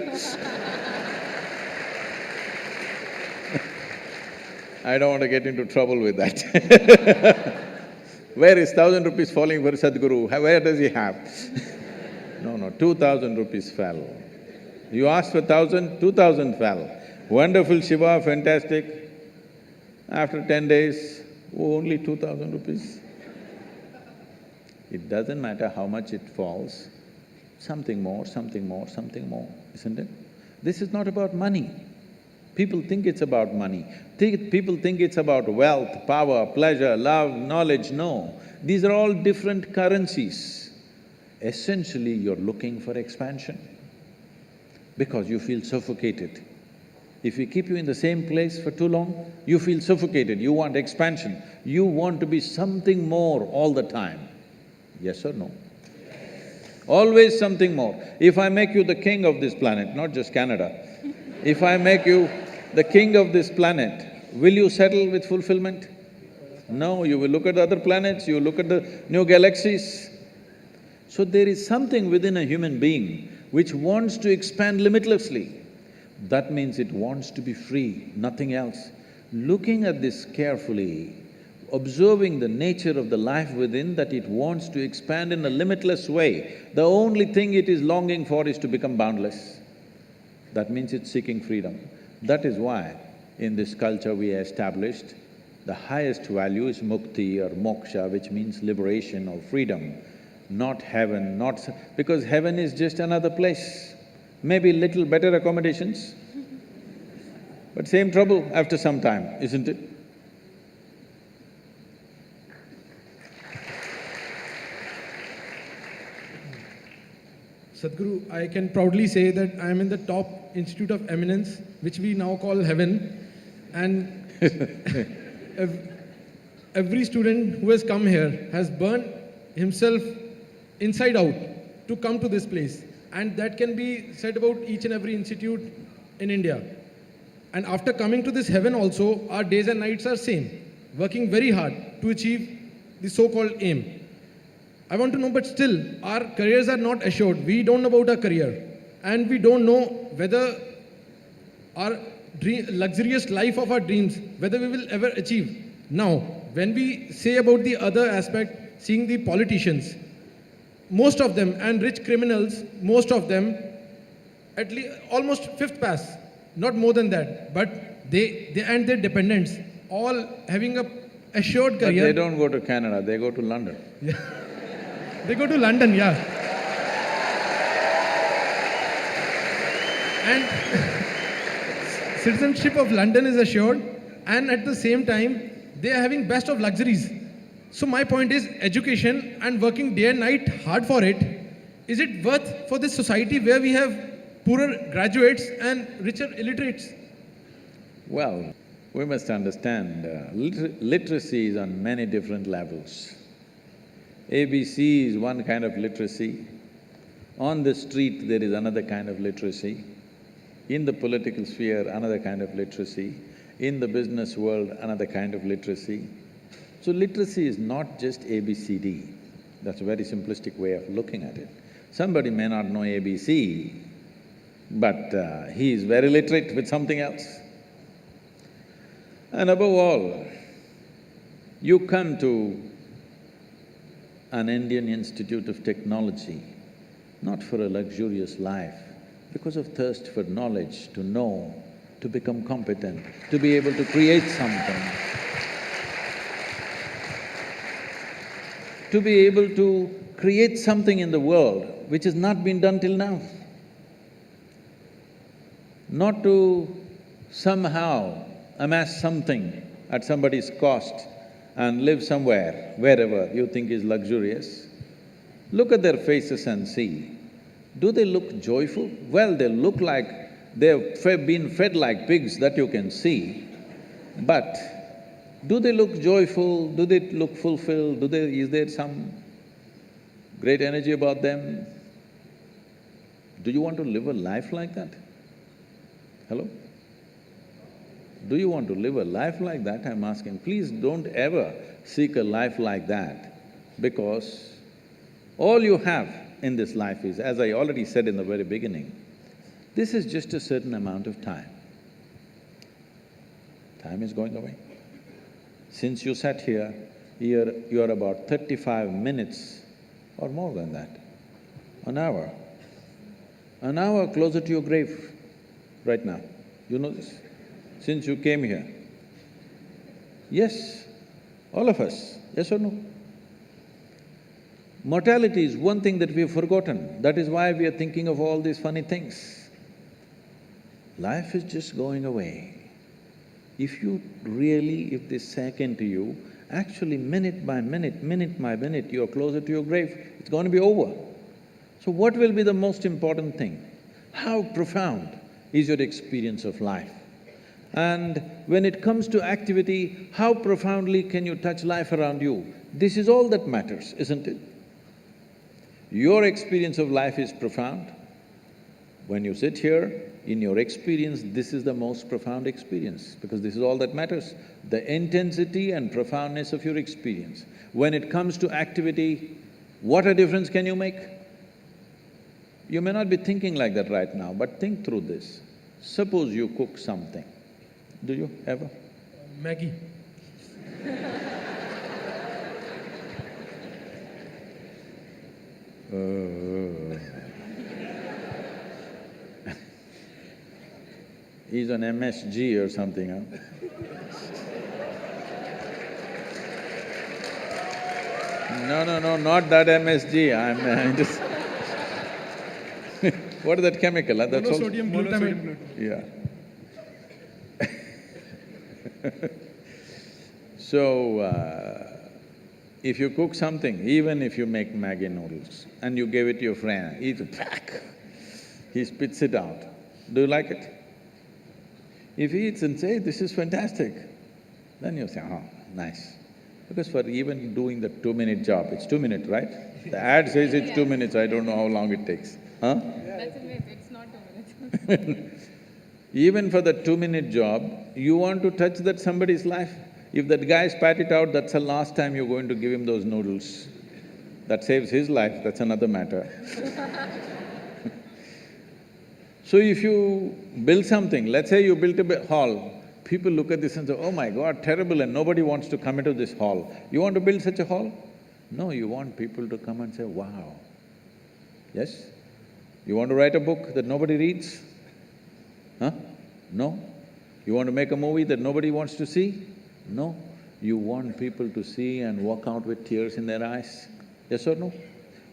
I don't want to get into trouble with that. Where is 1,000 rupees falling for Sadhguru? Where does he have? No, no, 2,000 rupees fell. You asked for 1,000, 2,000 fell. Wonderful Shiva, fantastic. After 10 days, only 2,000 rupees. It doesn't matter how much it falls, something more, something more, something more, isn't it? This is not about money. People think it's about money. People think it's about wealth, power, pleasure, love, knowledge. No, these are all different currencies. Essentially, you're looking for expansion because you feel suffocated. If we keep you in the same place for too long, you feel suffocated, you want expansion, you want to be something more all the time. Yes or no? Always something more. If I make you the king of this planet, not just Canada, if I make you the king of this planet, will you settle with fulfillment? No, you will look at the other planets, you will look at the new galaxies. So there is something within a human being which wants to expand limitlessly. That means it wants to be free, nothing else. Looking at this carefully, observing the nature of the life within, that it wants to expand in a limitless way, the only thing it is longing for is to become boundless. That means it's seeking freedom. That is why in this culture we established the highest value is mukti or moksha, which means liberation or freedom, not heaven, not… because heaven is just another place, maybe little better accommodations, but same trouble after some time, isn't it?
Sadhguru, I can proudly say that I am in the top institute of eminence, which we now call heaven, and every student who has come here has burnt himself inside out to come to this place, and that can be said about each and every institute in India. And after coming to this heaven also, our days and nights are same, working very hard to achieve the so-called aim. I want to know, but still, our careers are not assured. We don't know about our career, and we don't know whether our luxurious life of our dreams, whether we will ever achieve. Now, when we say about the other aspect, seeing the politicians, most of them, and rich criminals, most of them, at least almost fifth pass, not more than that, but they and their dependents, all having a assured career.
But they don't go to Canada, they go to London.
Yeah. They go to London, yeah. And citizenship of London is assured, and at the same time, they are having best of luxuries. So my point is, education and working day and night hard for it, is it worth for this society where we have poorer graduates and richer illiterates?
Well, we must understand, literacy is on many different levels. ABC is one kind of literacy. On the street, there is another kind of literacy. In the political sphere, another kind of literacy. In the business world, another kind of literacy. So literacy is not just ABCD. That's a very simplistic way of looking at it. Somebody may not know ABC, but he is very literate with something else. And above all, you come to an Indian Institute of Technology, not for a luxurious life, because of thirst for knowledge, to know, to become competent, to be able to create something, to be able to create something in the world which has not been done till now. Not to somehow amass something at somebody's cost and live somewhere, wherever you think is luxurious. Look at their faces and see, do they look joyful? Well, they look like they've been fed like pigs, that you can see, but Do they look joyful? Do they look fulfilled? Is there some great energy about them? Do you want to live a life like that? Hello? Do you want to live a life like that? I'm asking. Please don't ever seek a life like that, because all you have in this life is, as I already said in the very beginning, this is just a certain amount of time. Time is going away. Since you sat here, you're about 35 minutes or more than that, an hour closer to your grave right now. You know this? Since you came here. Yes, all of us, yes or no? Mortality is one thing that we've forgotten. That is why we are thinking of all these funny things. Life is just going away. If this sank into you, actually minute by minute, you're closer to your grave, it's going to be over. So what will be the most important thing? How profound is your experience of life? And when it comes to activity, how profoundly can you touch life around you? This is all that matters, isn't it? Your experience of life is profound. When you sit here, in your experience, this is the most profound experience, because this is all that matters, the intensity and profoundness of your experience. When it comes to activity, what a difference can you make? You may not be thinking like that right now, but think through this. Suppose you cook something. Do you ever?
Maggie.
He's on MSG or something, huh? No, not that MSG, I'm just what is that chemical, huh? That's also…
Monosodium glutamate.
Yeah. So, if you cook something, even if you make Maggi noodles and you give it to your friend, he eats it, pack, he spits it out. Do you like it? If he eats and says, "This is fantastic," then you say, "Oh, nice." Because for even doing the 2-minute job, it's 2 minutes, right? The ad says it's 2 minutes, I don't know how long it takes, huh?
That's a myth, it's not 2 minutes.
Even for the 2-minute job, you want to touch that somebody's life. If that guy spat it out, that's the last time you're going to give him those noodles. That saves his life, that's another matter. So if you build something, let's say you built a hall, people look at this and say, "Oh my God, terrible," and nobody wants to come into this hall. You want to build such a hall? No, you want people to come and say, "Wow." Yes? You want to write a book that nobody reads? Huh? No? You want to make a movie that nobody wants to see? No. You want people to see and walk out with tears in their eyes? Yes or no?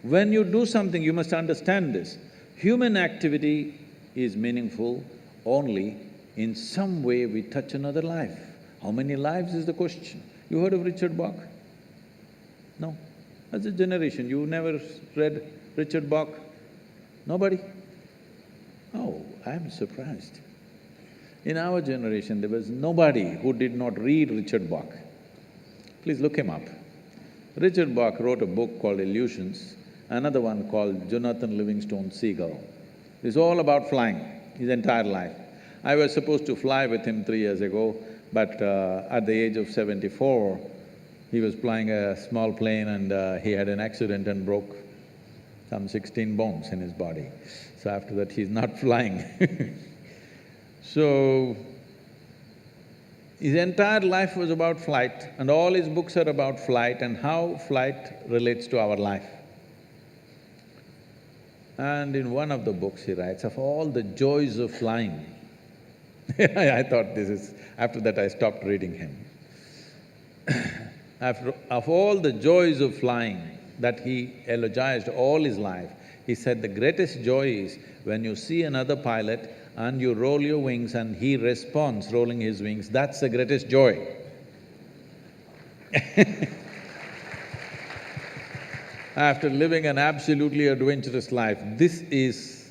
When you do something, you must understand this. Human activity is meaningful only in some way we touch another life. How many lives is the question? You heard of Richard Bach? No? As a generation, you never read Richard Bach? Nobody? Oh, I'm surprised. In our generation, there was nobody who did not read Richard Bach. Please look him up. Richard Bach wrote a book called Illusions, another one called Jonathan Livingstone Seagull. It's all about flying, his entire life. I was supposed to fly with him 3 years ago, but at the age of 74, he was flying a small plane and he had an accident and broke some 16 bones in his body. So after that, he's not flying. So, his entire life was about flight, and all his books are about flight and how flight relates to our life. And in one of the books he writes, of all the joys of flying, I thought this is… after that I stopped reading him. Of all the joys of flying that he eulogized all his life, he said the greatest joy is when you see another pilot and you roll your wings and he responds rolling his wings, that's the greatest joy. After living an absolutely adventurous life, this is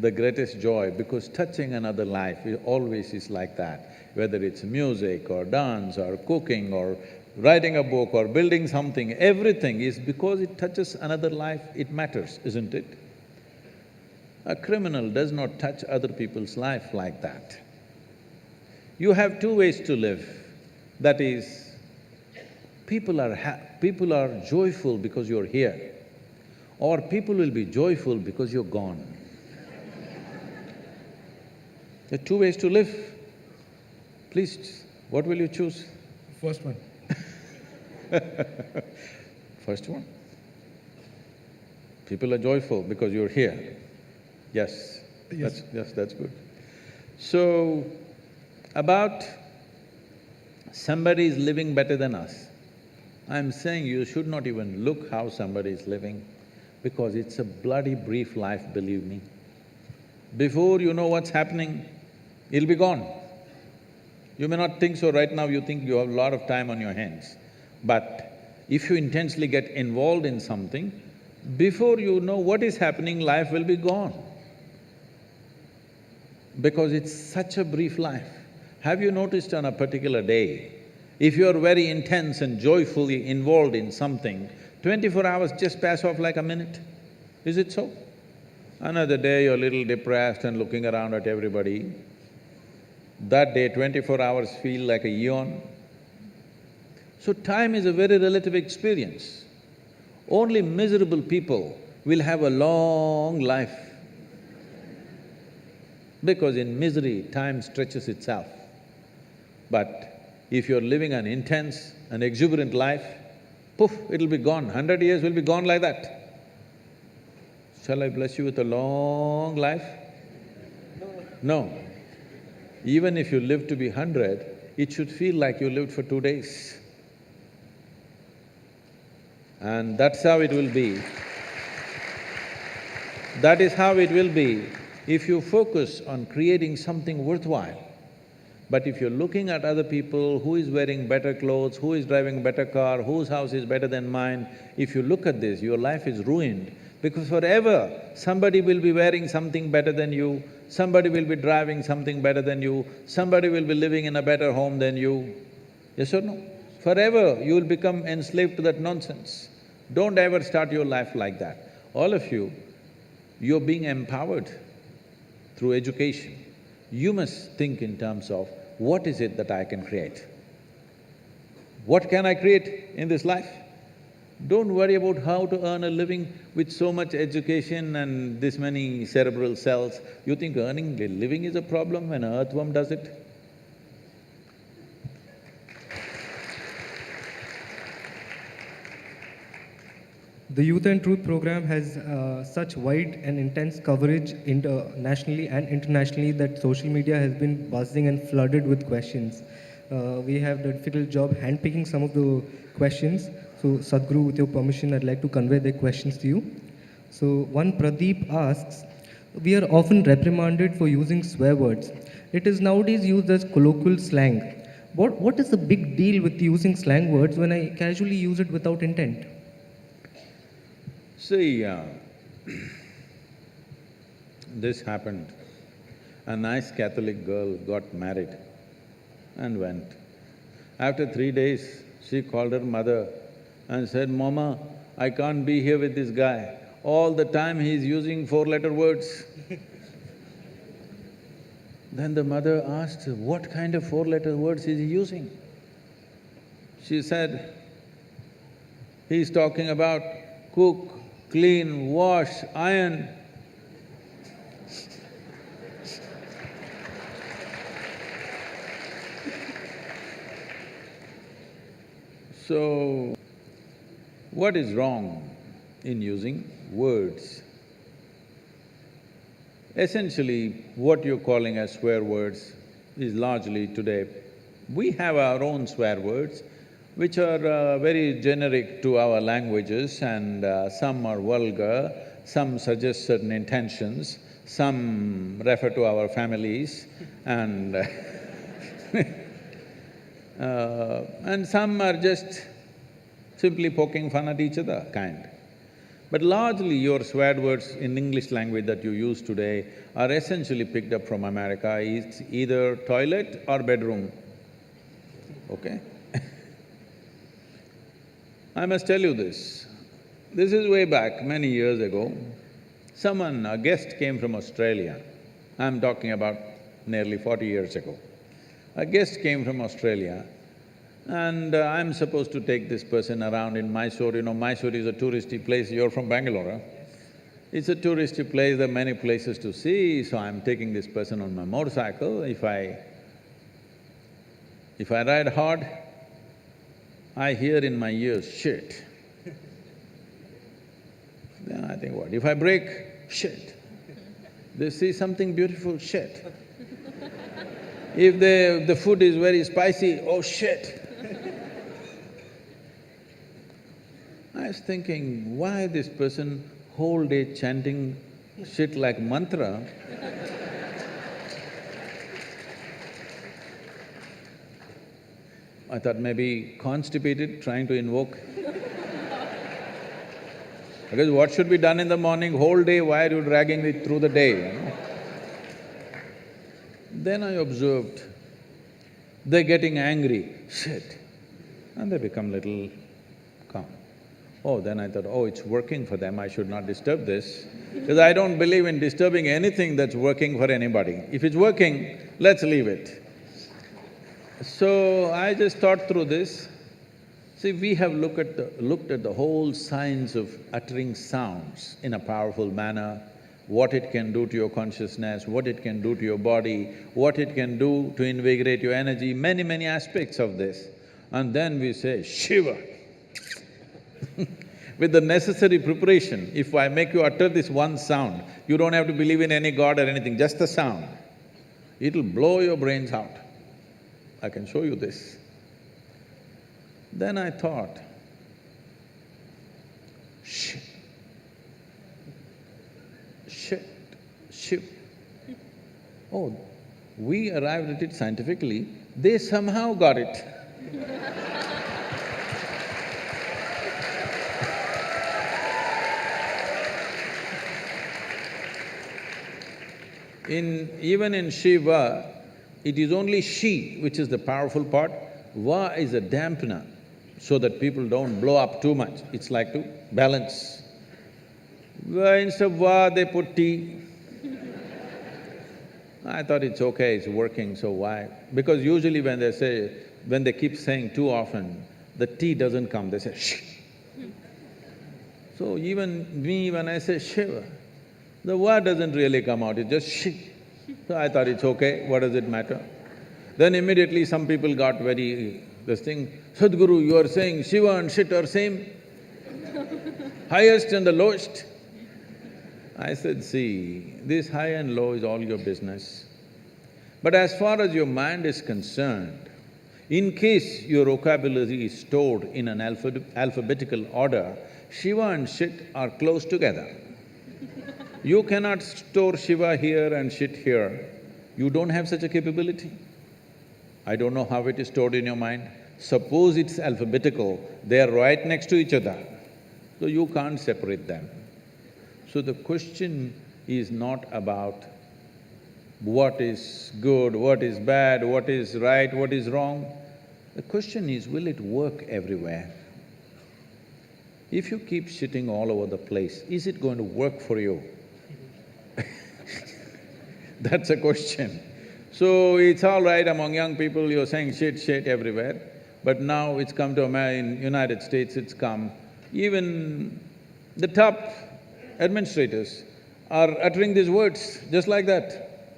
the greatest joy, because touching another life always is like that. Whether it's music or dance or cooking or writing a book or building something, everything is because it touches another life, it matters, isn't it? A criminal does not touch other people's life like that. You have two ways to live. That is, people are joyful because you're here, or people will be joyful because you're gone. There are two ways to live. Please, what will you choose?
First one.
First one. People are joyful because you're here. Yes,
Yes.
that's good. So, about somebody is living better than us, I'm saying you should not even look how somebody is living, because it's a bloody brief life, believe me. Before you know what's happening, it'll be gone. You may not think so right now, you think you have a lot of time on your hands. But if you intensely get involved in something, before you know what is happening, life will be gone. Because it's such a brief life. Have you noticed on a particular day, if you're very intense and joyfully involved in something, 24 hours just pass off like a minute? Is it so? Another day you're a little depressed and looking around at everybody. That day, 24 hours feel like a eon. So time is a very relative experience. Only miserable people will have a long life, because in misery, time stretches itself. But if you're living an intense and exuberant life, poof, it'll be gone. 100 years will be gone like that. Shall I bless you with a long life? No. Even if you live to be 100, it should feel like you lived for 2 days. And that's how it will be. That is how it will be if you focus on creating something worthwhile. But if you're looking at other people, who is wearing better clothes, who is driving a better car, whose house is better than mine, if you look at this, your life is ruined, because forever somebody will be wearing something better than you, somebody will be driving something better than you, somebody will be living in a better home than you. Yes or no? Forever you will become enslaved to that nonsense. Don't ever start your life like that. All of you, you're being empowered through education. You must think in terms of, what is it that I can create? What can I create in this life? Don't worry about how to earn a living with so much education and this many cerebral cells. You think earning a living is a problem when an earthworm does it?
The Youth and Truth program has such wide and intense coverage nationally and internationally that social media has been buzzing and flooded with questions. We have the difficult job handpicking some of the questions. So, Sadhguru, with your permission, I'd like to convey the questions to you. So, one Pradeep asks, we are often reprimanded for using swear words. It is nowadays used as colloquial slang. What is the big deal with using slang words when I casually use it without intent?
See, this happened. A nice Catholic girl got married and went. After 3 days, she called her mother and said, "Mama, I can't be here with this guy. All the time he's using 4-letter words." Then the mother asked, "What kind of 4-letter words is he using?" She said, "He's talking about cook, clean, wash, iron." So, what is wrong in using words? Essentially, what you're calling as swear words is largely today, we have our own swear words, which are very generic to our languages, and some are vulgar, some suggest certain intentions, some refer to our families, and and some are just simply poking fun at each other, kind. But largely your swear words in English language that you use today are essentially picked up from America. It's either toilet or bedroom, okay? I must tell you this. This is way back, many years ago. A guest came from Australia. I'm talking about nearly 40 years ago. A guest came from Australia and I'm supposed to take this person around in Mysore. You know, Mysore is a touristy place. You're from Bangalore, huh? It's a touristy place, there are many places to see, so I'm taking this person on my motorcycle. If I ride hard, I hear in my ears, shit. Then I think, what? If I brake, shit. They see something beautiful, shit. If the food is very spicy, oh shit. I was thinking, why this person whole day chanting shit like mantra? I thought maybe constipated, trying to invoke. Because what should be done in the morning, whole day, why are you dragging it through the day, you know? Then I observed, they're getting angry, shit, and they become little calm. Oh, then I thought, oh, it's working for them, I should not disturb this, because I don't believe in disturbing anything that's working for anybody. If it's working, let's leave it. So I just thought through this. See, we have looked at the whole science of uttering sounds in a powerful manner, what it can do to your consciousness, what it can do to your body, what it can do to invigorate your energy, many aspects of this. And then we say, Shiva. With the necessary preparation, if I make you utter this one sound, you don't have to believe in any god or anything, just the sound. It'll blow your brains out. I can show you this. Then I thought, shit, shiv. Oh, we arrived at it scientifically, they somehow got it. Even in Shiva, it is only Shi which is the powerful part, Va is a dampener, so that people don't blow up too much. It's like to balance. Instead of Va, they put T. I thought it's okay, it's working, so why? Because usually when they keep saying too often, the T doesn't come, they say shh. So even me, when I say Shiva, the word doesn't really come out, it's just shi. So I thought it's okay, what does it matter? Then immediately some people got very… this thing, Sadhguru, you are saying Shiva and shit are same? Highest and the lowest? I said, see, this high and low is all your business. But as far as your mind is concerned, in case your vocabulary is stored in an alphabetical order, Shiva and shit are close together. You cannot store Shiva here and shit here. You don't have such a capability. I don't know how it is stored in your mind. Suppose it's alphabetical, they are right next to each other, so you can't separate them. So the question is not about what is good, what is bad, what is right, what is wrong. The question is, will it work everywhere? If you keep shitting all over the place, is it going to work for you? That's a question. So it's all right among young people, you're saying shit everywhere, but now it's come to in United States, it's come. Even the top administrators are uttering these words just like that.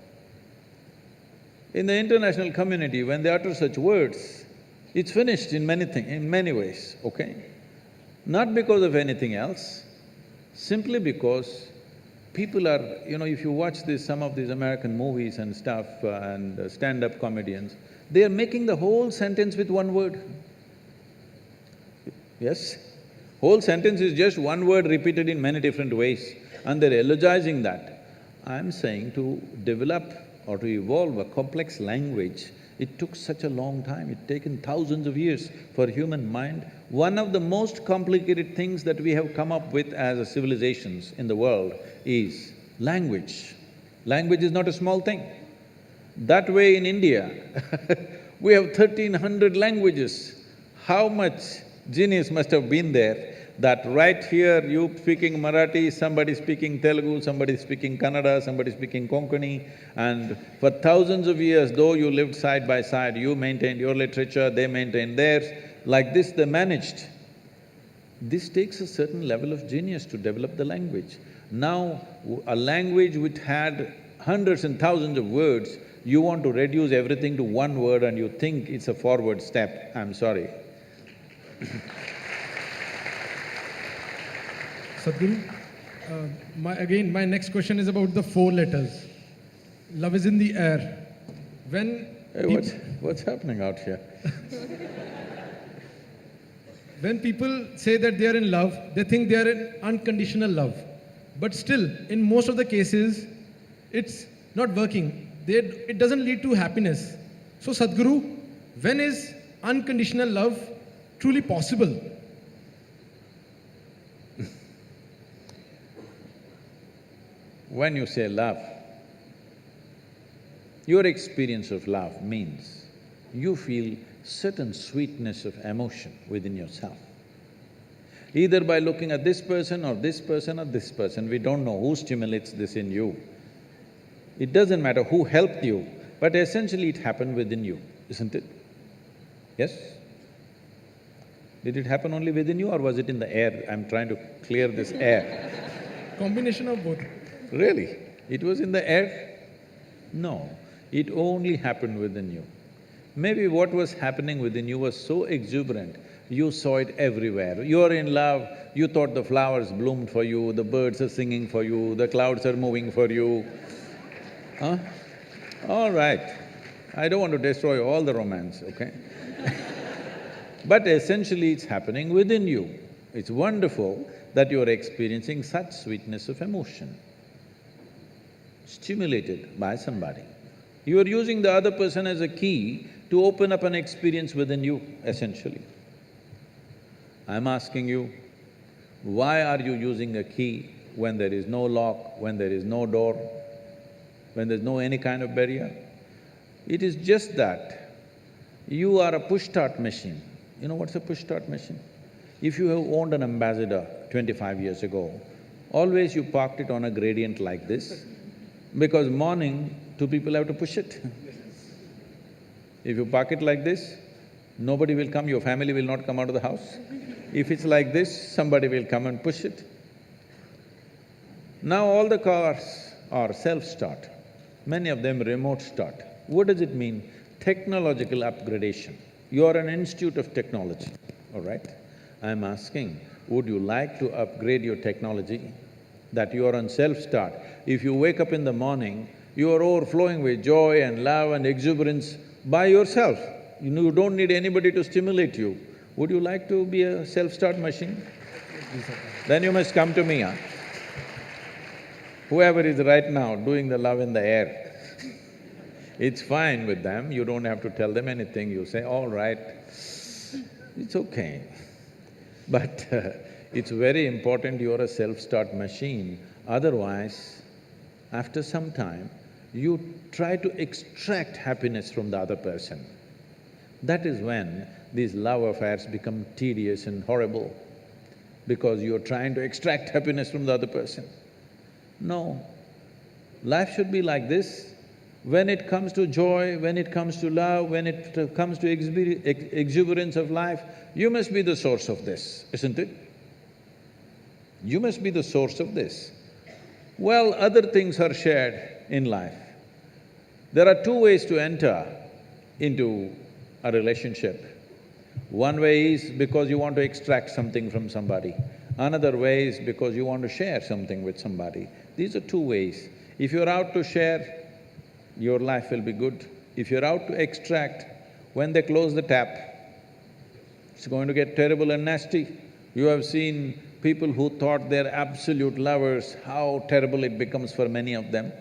In the international community, when they utter such words, it's finished in many ways, okay? Not because of anything else, simply because people are… if you watch some of these American movies and stuff and stand-up comedians, they are making the whole sentence with one word. Yes? Whole sentence is just one word repeated in many different ways, and they're elogizing that. I'm saying to develop or to evolve a complex language, It took such a long time, it's taken thousands of years for human mind. One of the most complicated things that we have come up with as a civilizations in the world is language. Language is not a small thing. That way in India, we have 1,300 languages. How much genius must have been there that right here you speaking Marathi, somebody speaking Telugu, somebody speaking Kannada, somebody speaking Konkani, and for thousands of years, though you lived side by side, you maintained your literature, they maintained theirs, like this they managed. This takes a certain level of genius to develop the language. Now, a language which had hundreds and thousands of words, you want to reduce everything to one word and you think it's a forward step, I'm sorry.
Sadhguru, my next question is about the 4 letters. Love is in the air. When
Hey, what's happening out here?
when people say that they are in love, they think they are in unconditional love. But still, in most of the cases, it's not working. It doesn't lead to happiness. So Sadhguru, when is unconditional love truly possible?
When you say love, your experience of love means you feel certain sweetness of emotion within yourself. Either by looking at this person or this person or this person, we don't know who stimulates this in you. It doesn't matter who helped you, but essentially it happened within you, isn't it? Yes? Did it happen only within you or was it in the air? I'm trying to clear this air.
Combination of both.
Really? It was in the air? No, it only happened within you. Maybe what was happening within you was so exuberant, you saw it everywhere. You are in love, you thought the flowers bloomed for you, the birds are singing for you, the clouds are moving for you. Huh? All right, I don't want to destroy all the romance, okay? But essentially it's happening within you. It's wonderful that you are experiencing such sweetness of emotion, stimulated by somebody. You are using the other person as a key to open up an experience within you, essentially. I'm asking you, why are you using a key when there is no lock, when there is no door, when there's no any kind of barrier? It is just that you are a push-start machine. You know what's a push-start machine? If you have owned an Ambassador 25 years ago, always you parked it on a gradient like this, because morning, 2 people have to push it. If you park it like this, nobody will come, your family will not come out of the house. If it's like this, somebody will come and push it. Now all the cars are self-start, many of them remote start. What does it mean? Technological upgradation. You are an institute of technology, all right? I'm asking, would you like to upgrade your technology that you are on self-start? If you wake up in the morning, you are overflowing with joy and love and exuberance by yourself. You don't need anybody to stimulate you. Would you like to be a self-start machine? Then you must come to me, huh? Whoever is right now doing the love in the air, it's fine with them, you don't have to tell them anything, you say, all right, it's okay. But it's very important you're a self-start machine, otherwise, after some time, you try to extract happiness from the other person. That is when these love affairs become tedious and horrible, because you're trying to extract happiness from the other person. No, life should be like this. When it comes to joy, when it comes to love, when it comes to exuberance of life, you must be the source of this, isn't it? You must be the source of this. Well, other things are shared in life. There are 2 ways to enter into a relationship. One way is because you want to extract something from somebody. Another way is because you want to share something with somebody. These are 2 ways. If you're out to share, your life will be good. If you're out to extract, when they close the tap, it's going to get terrible and nasty. You have seen people who thought they're absolute lovers, how terrible it becomes for many of them.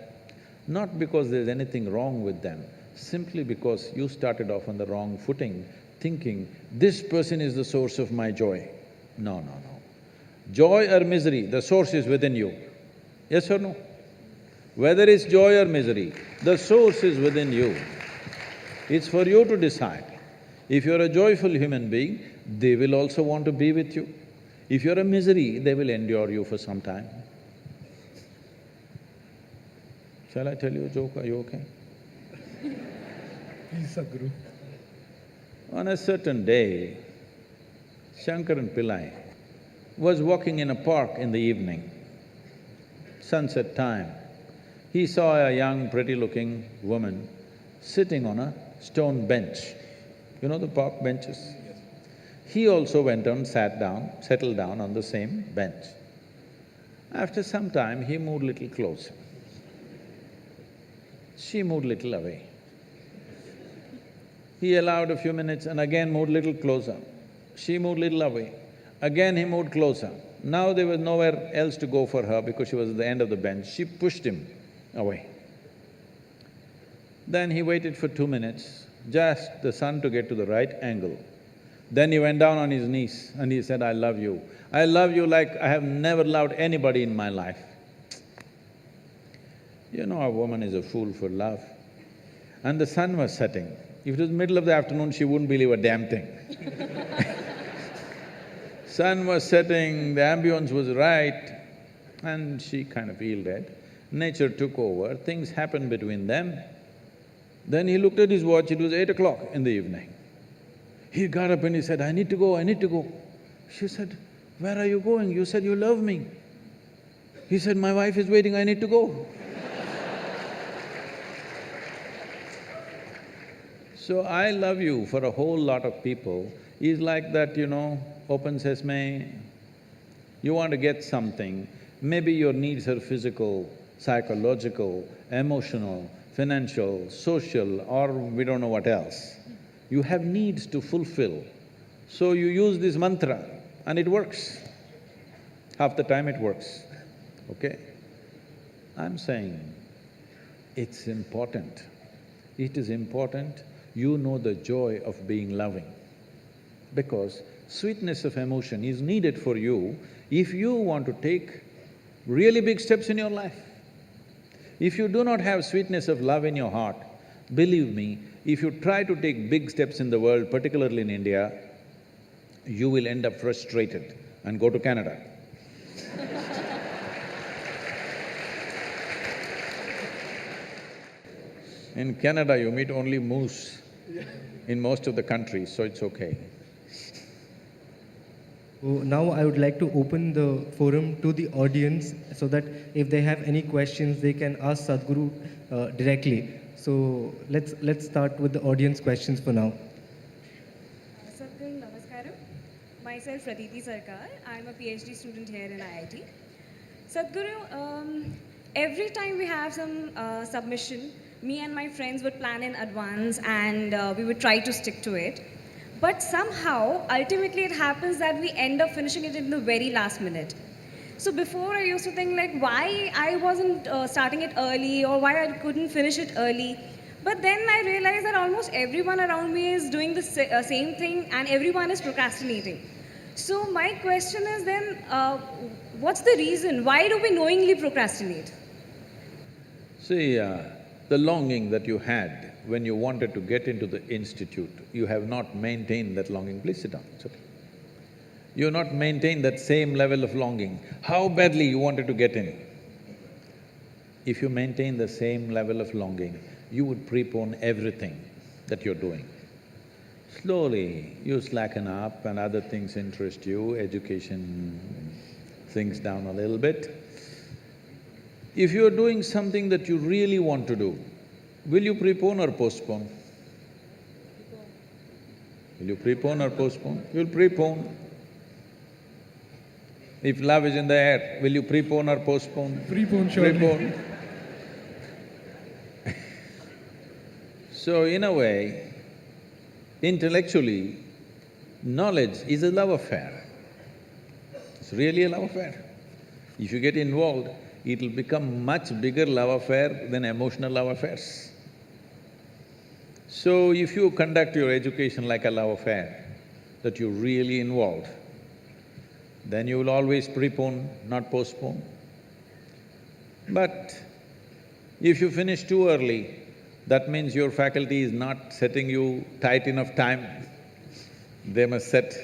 Not because there's anything wrong with them, simply because you started off on the wrong footing, thinking, this person is the source of my joy. No, no, no. Joy or misery, the source is within you. Yes or no? Whether it's joy or misery, the source is within you. It's for you to decide. If you're a joyful human being, they will also want to be with you. If you're a misery, they will endure you for some time. Shall I tell you a joke? Are you okay?
Please, Sadhguru.
On a certain day, Shankaran Pillai was walking in a park in the evening, sunset time. He saw a young, pretty-looking woman sitting on a stone bench. You know the park benches? He also went and sat down, settled down on the same bench. After some time, he moved little closer. She moved little away. He allowed a few minutes and again moved little closer. She moved little away. Again he moved closer. Now there was nowhere else to go for her because she was at the end of the bench. She pushed him away. Then he waited for 2 minutes, just the sun to get to the right angle. Then he went down on his knees and he said, I love you. I love you like I have never loved anybody in my life. You know, a woman is a fool for love. And the sun was setting. If it was middle of the afternoon, she wouldn't believe a damn thing. Sun was setting, the ambience was right, and she kind of yielded. Nature took over, things happened between them. Then he looked at his watch, it was 8 o'clock in the evening. He got up and he said, I need to go, I need to go. She said, where are you going? You said you love me. He said, my wife is waiting, I need to go. So, I love you for a whole lot of people is like that, you know, open sesame. You want to get something, maybe your needs are physical, psychological, emotional, financial, social, or we don't know what else. You have needs to fulfill. So you use this mantra and it works. Half the time it works, okay? I'm saying it's important. It is important you know the joy of being loving. Because sweetness of emotion is needed for you if you want to take really big steps in your life. If you do not have sweetness of love in your heart, believe me, if you try to take big steps in the world, particularly in India, you will end up frustrated and go to Canada. In Canada, you meet only moose in most of the countries, so it's okay.
So now I would like to open the forum to the audience so that if they have any questions, they can ask Sadhguru directly. So let's start with the audience questions for now.
Sadhguru, namaskaram. Myself, Pratiti Sarkar. I'm a PhD student here in IIT. Sadhguru, every time we have some submission, me and my friends would plan in advance and we would try to stick to it. But somehow, ultimately it happens that we end up finishing it in the very last minute. So before I used to think like why I wasn't starting it early or why I couldn't finish it early. But then I realized that almost everyone around me is doing the same thing and everyone is procrastinating. So my question is then, what's the reason? Why do we knowingly procrastinate?
See, the longing that you had when you wanted to get into the institute, you have not maintained that longing. Please sit down, it's okay. You have not maintained that same level of longing. How badly you wanted to get in. If you maintain the same level of longing, you would prepone everything that you're doing. Slowly, you slacken up and other things interest you, education sinks down a little bit. If you're doing something that you really want to do, will you prepone or postpone? Will you prepone or postpone? You'll prepone. If love is in the air, will you prepone or postpone?
Prepone, surely.
Prepone. So in a way, intellectually, knowledge is a love affair. It's really a love affair. If you get involved, it'll become much bigger love affair than emotional love affairs. So if you conduct your education like a love affair, that you're really involved, then you will always prepone, not postpone. But if you finish too early, that means your faculty is not setting you tight enough time. They must set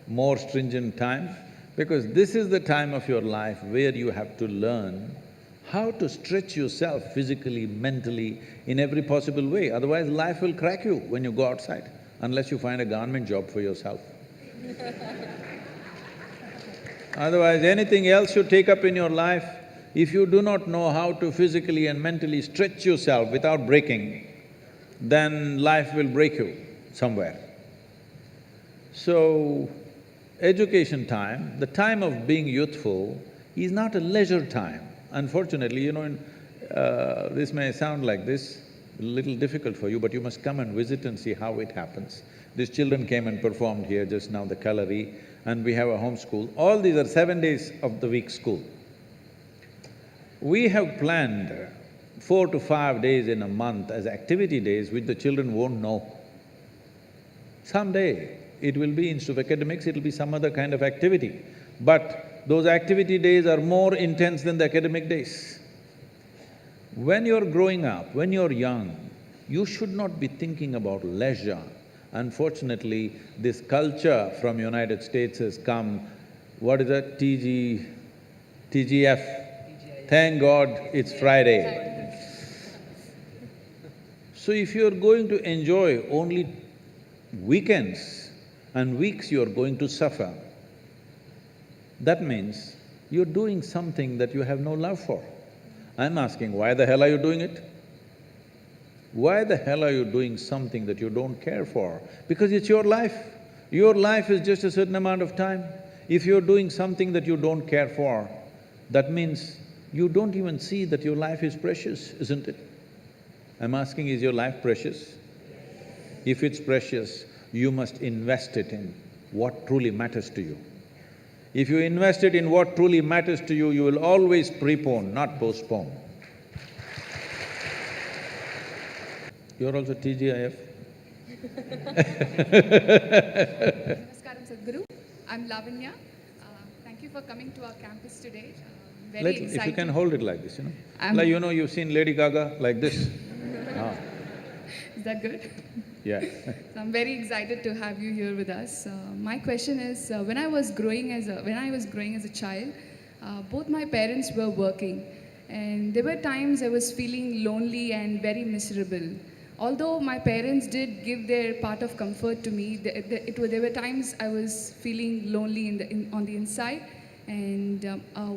more stringent time, because this is the time of your life where you have to learn how to stretch yourself physically, mentally, in every possible way. Otherwise, life will crack you when you go outside, unless you find a government job for yourself. Otherwise, anything else you take up in your life, if you do not know how to physically and mentally stretch yourself without breaking, then life will break you somewhere. So, education time, the time of being youthful, is not a leisure time. Unfortunately, this may sound like this, a little difficult for you, but you must come and visit and see how it happens. These children came and performed here just now, the Kalari, and we have a home school. All these are 7 days of the week school. We have planned 4 to 5 days in a month as activity days which the children won't know. Someday, it will be, instead of academics, it'll be some other kind of activity. But those activity days are more intense than the academic days. When you're growing up, when you're young, you should not be thinking about leisure. Unfortunately, this culture from United States has come, what is that, TGF? Thank God it's Friday. So if you're going to enjoy only weekends and weeks, you're going to suffer. That means you're doing something that you have no love for. I'm asking, why the hell are you doing it? Why the hell are you doing something that you don't care for? Because it's your life. Your life is just a certain amount of time. If you're doing something that you don't care for, that means you don't even see that your life is precious, isn't it? I'm asking, is your life precious? If it's precious, you must invest it in what truly matters to you. If you invest it in what truly matters to you, you will always prepone, not postpone. You're also TGIF?
Namaskaram, Sadhguru. I'm Lavanya. Thank you for coming to our campus today. Very
Little,
excited.
if you can hold it like this, Like, you've seen Lady Gaga like this. Ah.
Is that good?
Yeah.
So I'm very excited to have you here with us. My question is, when I was growing as a child, both my parents were working, and there were times I was feeling lonely and very miserable. Although my parents did give their part of comfort to me, there were times I was feeling lonely on the inside. And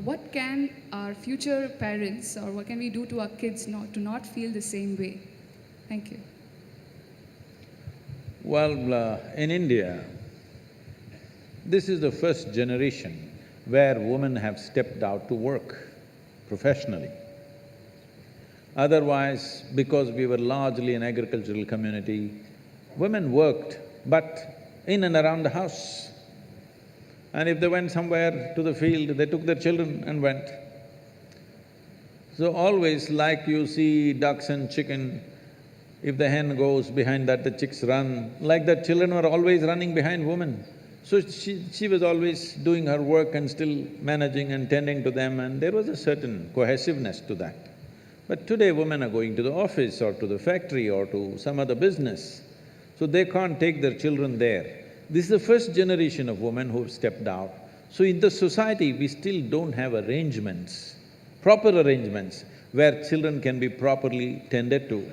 what can our future parents, or what can we do to our kids to not feel the same way? Thank you.
Well, in India, this is the first generation where women have stepped out to work professionally. Otherwise, because we were largely an agricultural community, women worked, but in and around the house. And if they went somewhere to the field, they took their children and went. So always, like you see ducks and chicken, if the hen goes, behind that the chicks run, like that children were always running behind women. So she was always doing her work and still managing and tending to them, and there was a certain cohesiveness to that. But today women are going to the office or to the factory or to some other business, so they can't take their children there. This is the first generation of women who've stepped out. So in the society, we still don't have arrangements, proper arrangements, where children can be properly tended to.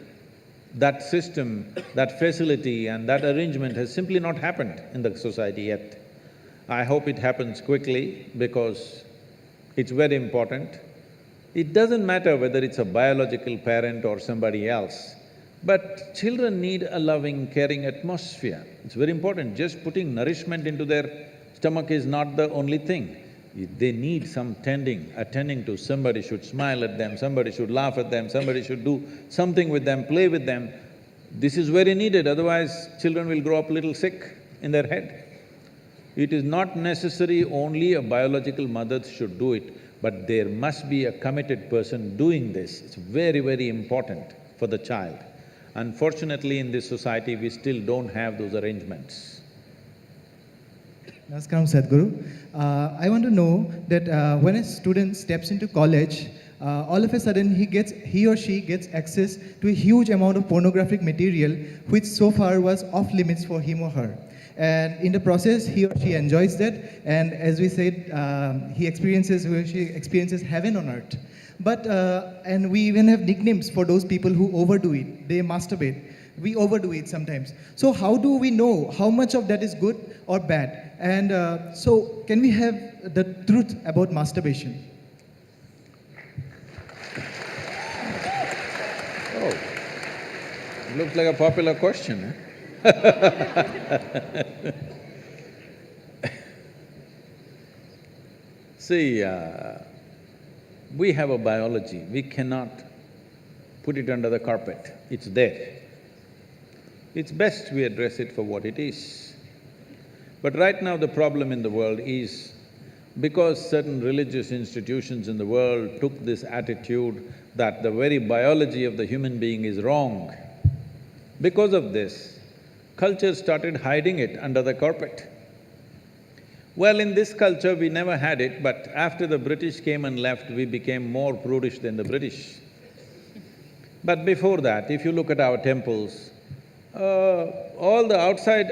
That system, that facility and that arrangement has simply not happened in the society yet. I hope it happens quickly because it's very important. It doesn't matter whether it's a biological parent or somebody else, but children need a loving, caring atmosphere. It's very important. Just putting nourishment into their stomach is not the only thing. They need some attending to. Somebody should smile at them, somebody should laugh at them, somebody should do something with them, play with them. This is very needed, otherwise children will grow up a little sick in their head. It is not necessary only a biological mother should do it, but there must be a committed person doing this. It's very, very important for the child. Unfortunately, in this society, we still don't have those arrangements.
Namaskaram, Sadhguru. I want to know that when a student steps into college, all of a sudden he or she gets access to a huge amount of pornographic material, which so far was off limits for him or her. And in the process, he or she enjoys that, and as we said, he or she experiences heaven on earth. But and we even have nicknames for those people who overdo it. They masturbate. We overdo it sometimes. So how do we know how much of that is good or bad? And so can we have the truth about masturbation?
Oh, looks like a popular question, eh? See, we have a biology. We cannot put it under the carpet. It's there. It's best we address it for what it is. But right now the problem in the world is because certain religious institutions in the world took this attitude that the very biology of the human being is wrong, because of this, culture started hiding it under the carpet. Well, in this culture we never had it, but after the British came and left, we became more prudish than the British. But before that, if you look at our temples, all the outside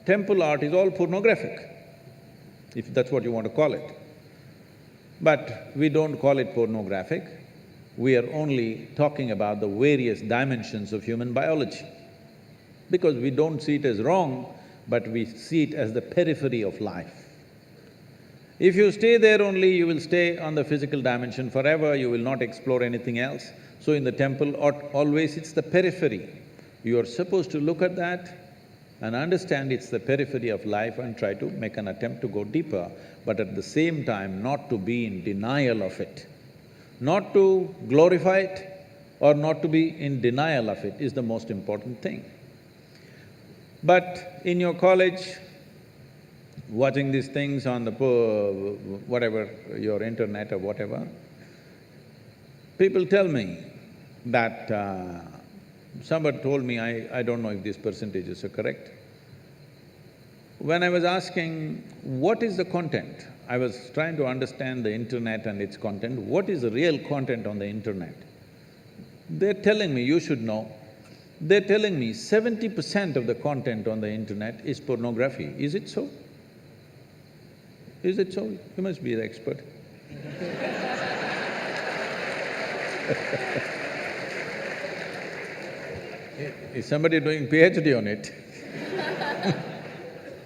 temple art is all pornographic, if that's what you want to call it. But we don't call it pornographic, we are only talking about the various dimensions of human biology. Because we don't see it as wrong, but we see it as the periphery of life. If you stay there only, you will stay on the physical dimension forever, you will not explore anything else. So in the temple, always it's the periphery. You are supposed to look at that and understand it's the periphery of life and try to make an attempt to go deeper, but at the same time not to be in denial of it. Not to glorify it or not to be in denial of it is the most important thing. But in your college, watching these things on the whatever, your internet or whatever, people tell me that somebody told me, I don't know if these percentages are correct. When I was asking, what is the content? I was trying to understand the internet and its content. What is the real content on the internet? They're telling me, you should know, they're telling me 70% of the content on the internet is pornography. Is it so? Is it so? You must be the expert. Is somebody doing PhD on it?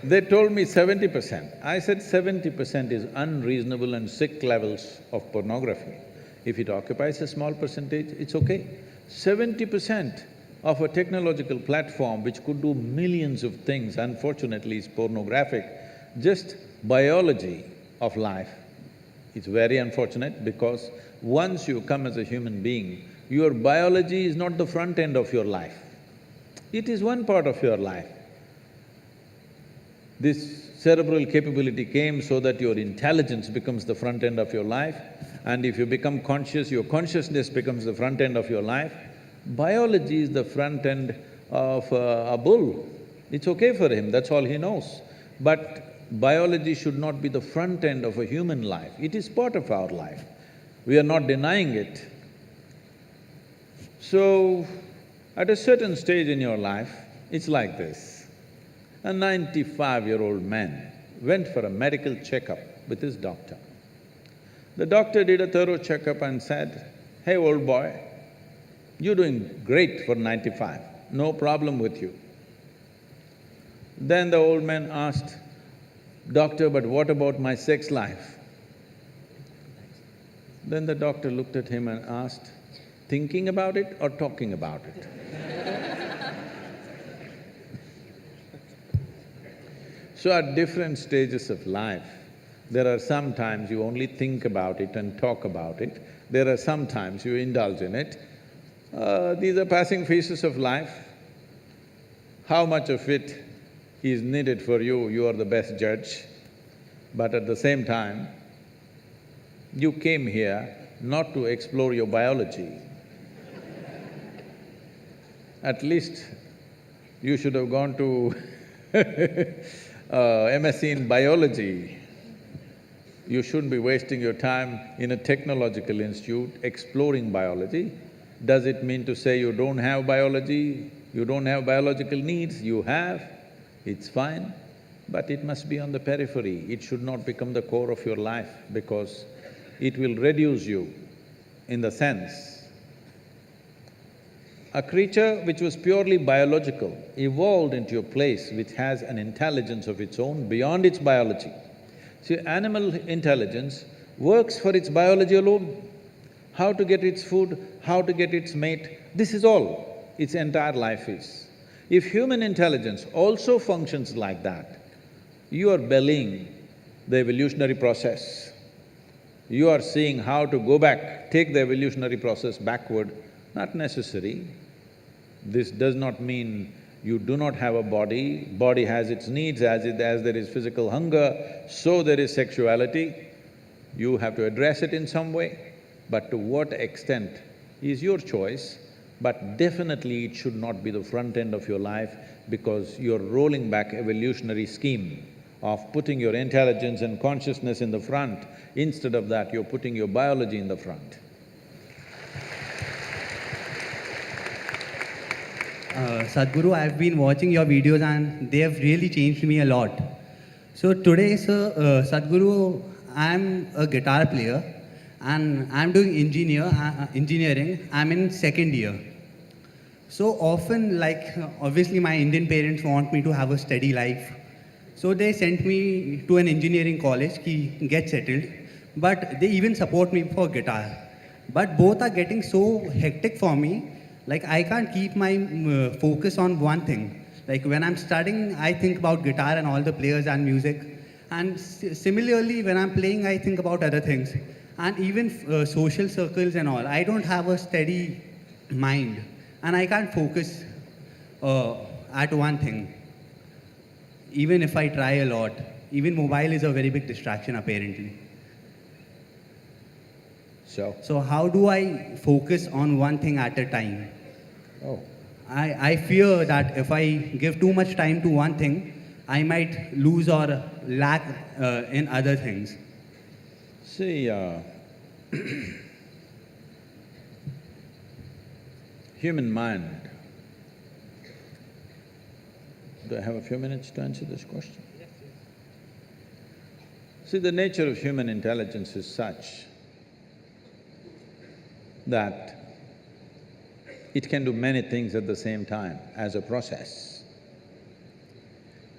They told me 70%. I said 70% is unreasonable and sick levels of pornography. If it occupies a small percentage, it's okay. 70% of a technological platform which could do millions of things, unfortunately is pornographic. Just biology of life. It's very unfortunate because once you come as a human being, your biology is not the front end of your life. It is one part of your life. This cerebral capability came so that your intelligence becomes the front end of your life, and if you become conscious, your consciousness becomes the front end of your life. Biology is the front end of a bull. It's okay for him, that's all he knows. But biology should not be the front end of a human life, it is part of our life. We are not denying it. So, at a certain stage in your life, it's like this. A 95-year-old man went for a medical checkup with his doctor. The doctor did a thorough checkup and said, "Hey, old boy, you're doing great for 95, no problem with you." Then the old man asked, "Doctor, but what about my sex life?" Then the doctor looked at him and asked, "Thinking about it or talking about it?" So at different stages of life, there are some times you only think about it and talk about it, there are some times you indulge in it. These are passing phases of life. How much of it is needed for you, you are the best judge. But at the same time, you came here not to explore your biology. At least you should have gone to MSc in biology. You shouldn't be wasting your time in a technological institute exploring biology. Does it mean to say you don't have biology, you don't have biological needs? You have, it's fine, but it must be on the periphery. It should not become the core of your life because it will reduce you in the sense a creature which was purely biological evolved into a place which has an intelligence of its own beyond its biology. See, animal intelligence works for its biology alone. How to get its food, how to get its mate, this is all its entire life is. If human intelligence also functions like that, you are bellying the evolutionary process. You are seeing how to go back, take the evolutionary process backward, not necessary. This does not mean you do not have a body, body has its needs, as there is physical hunger, so there is sexuality. You have to address it in some way, but to what extent is your choice, but definitely it should not be the front end of your life because you're rolling back evolutionary scheme of putting your intelligence and consciousness in the front. Instead of that, you're putting your biology in the front.
Sadhguru, I've been watching your videos and they have really changed me a lot. So today, sir, Sadhguru, I'm a guitar player and I'm doing engineering. I'm in second year. So often, like, obviously my Indian parents want me to have a steady life. So they sent me to an engineering college, ki get settled, but they even support me for guitar. But both are getting so hectic for me, like I can't keep my focus on one thing. Like when I'm studying, I think about guitar and all the players and music. And similarly, when I'm playing, I think about other things. And even social circles and all. I don't have a steady mind. And I can't focus at one thing. Even if I try a lot. Even mobile is a very big distraction, apparently. So how do I focus on one thing at a time? I fear that if I give too much time to one thing, I might lose or lack in other things.
See, human mind… Do I have a few minutes to answer this question? Yes. See, the nature of human intelligence is such that it can do many things at the same time as a process.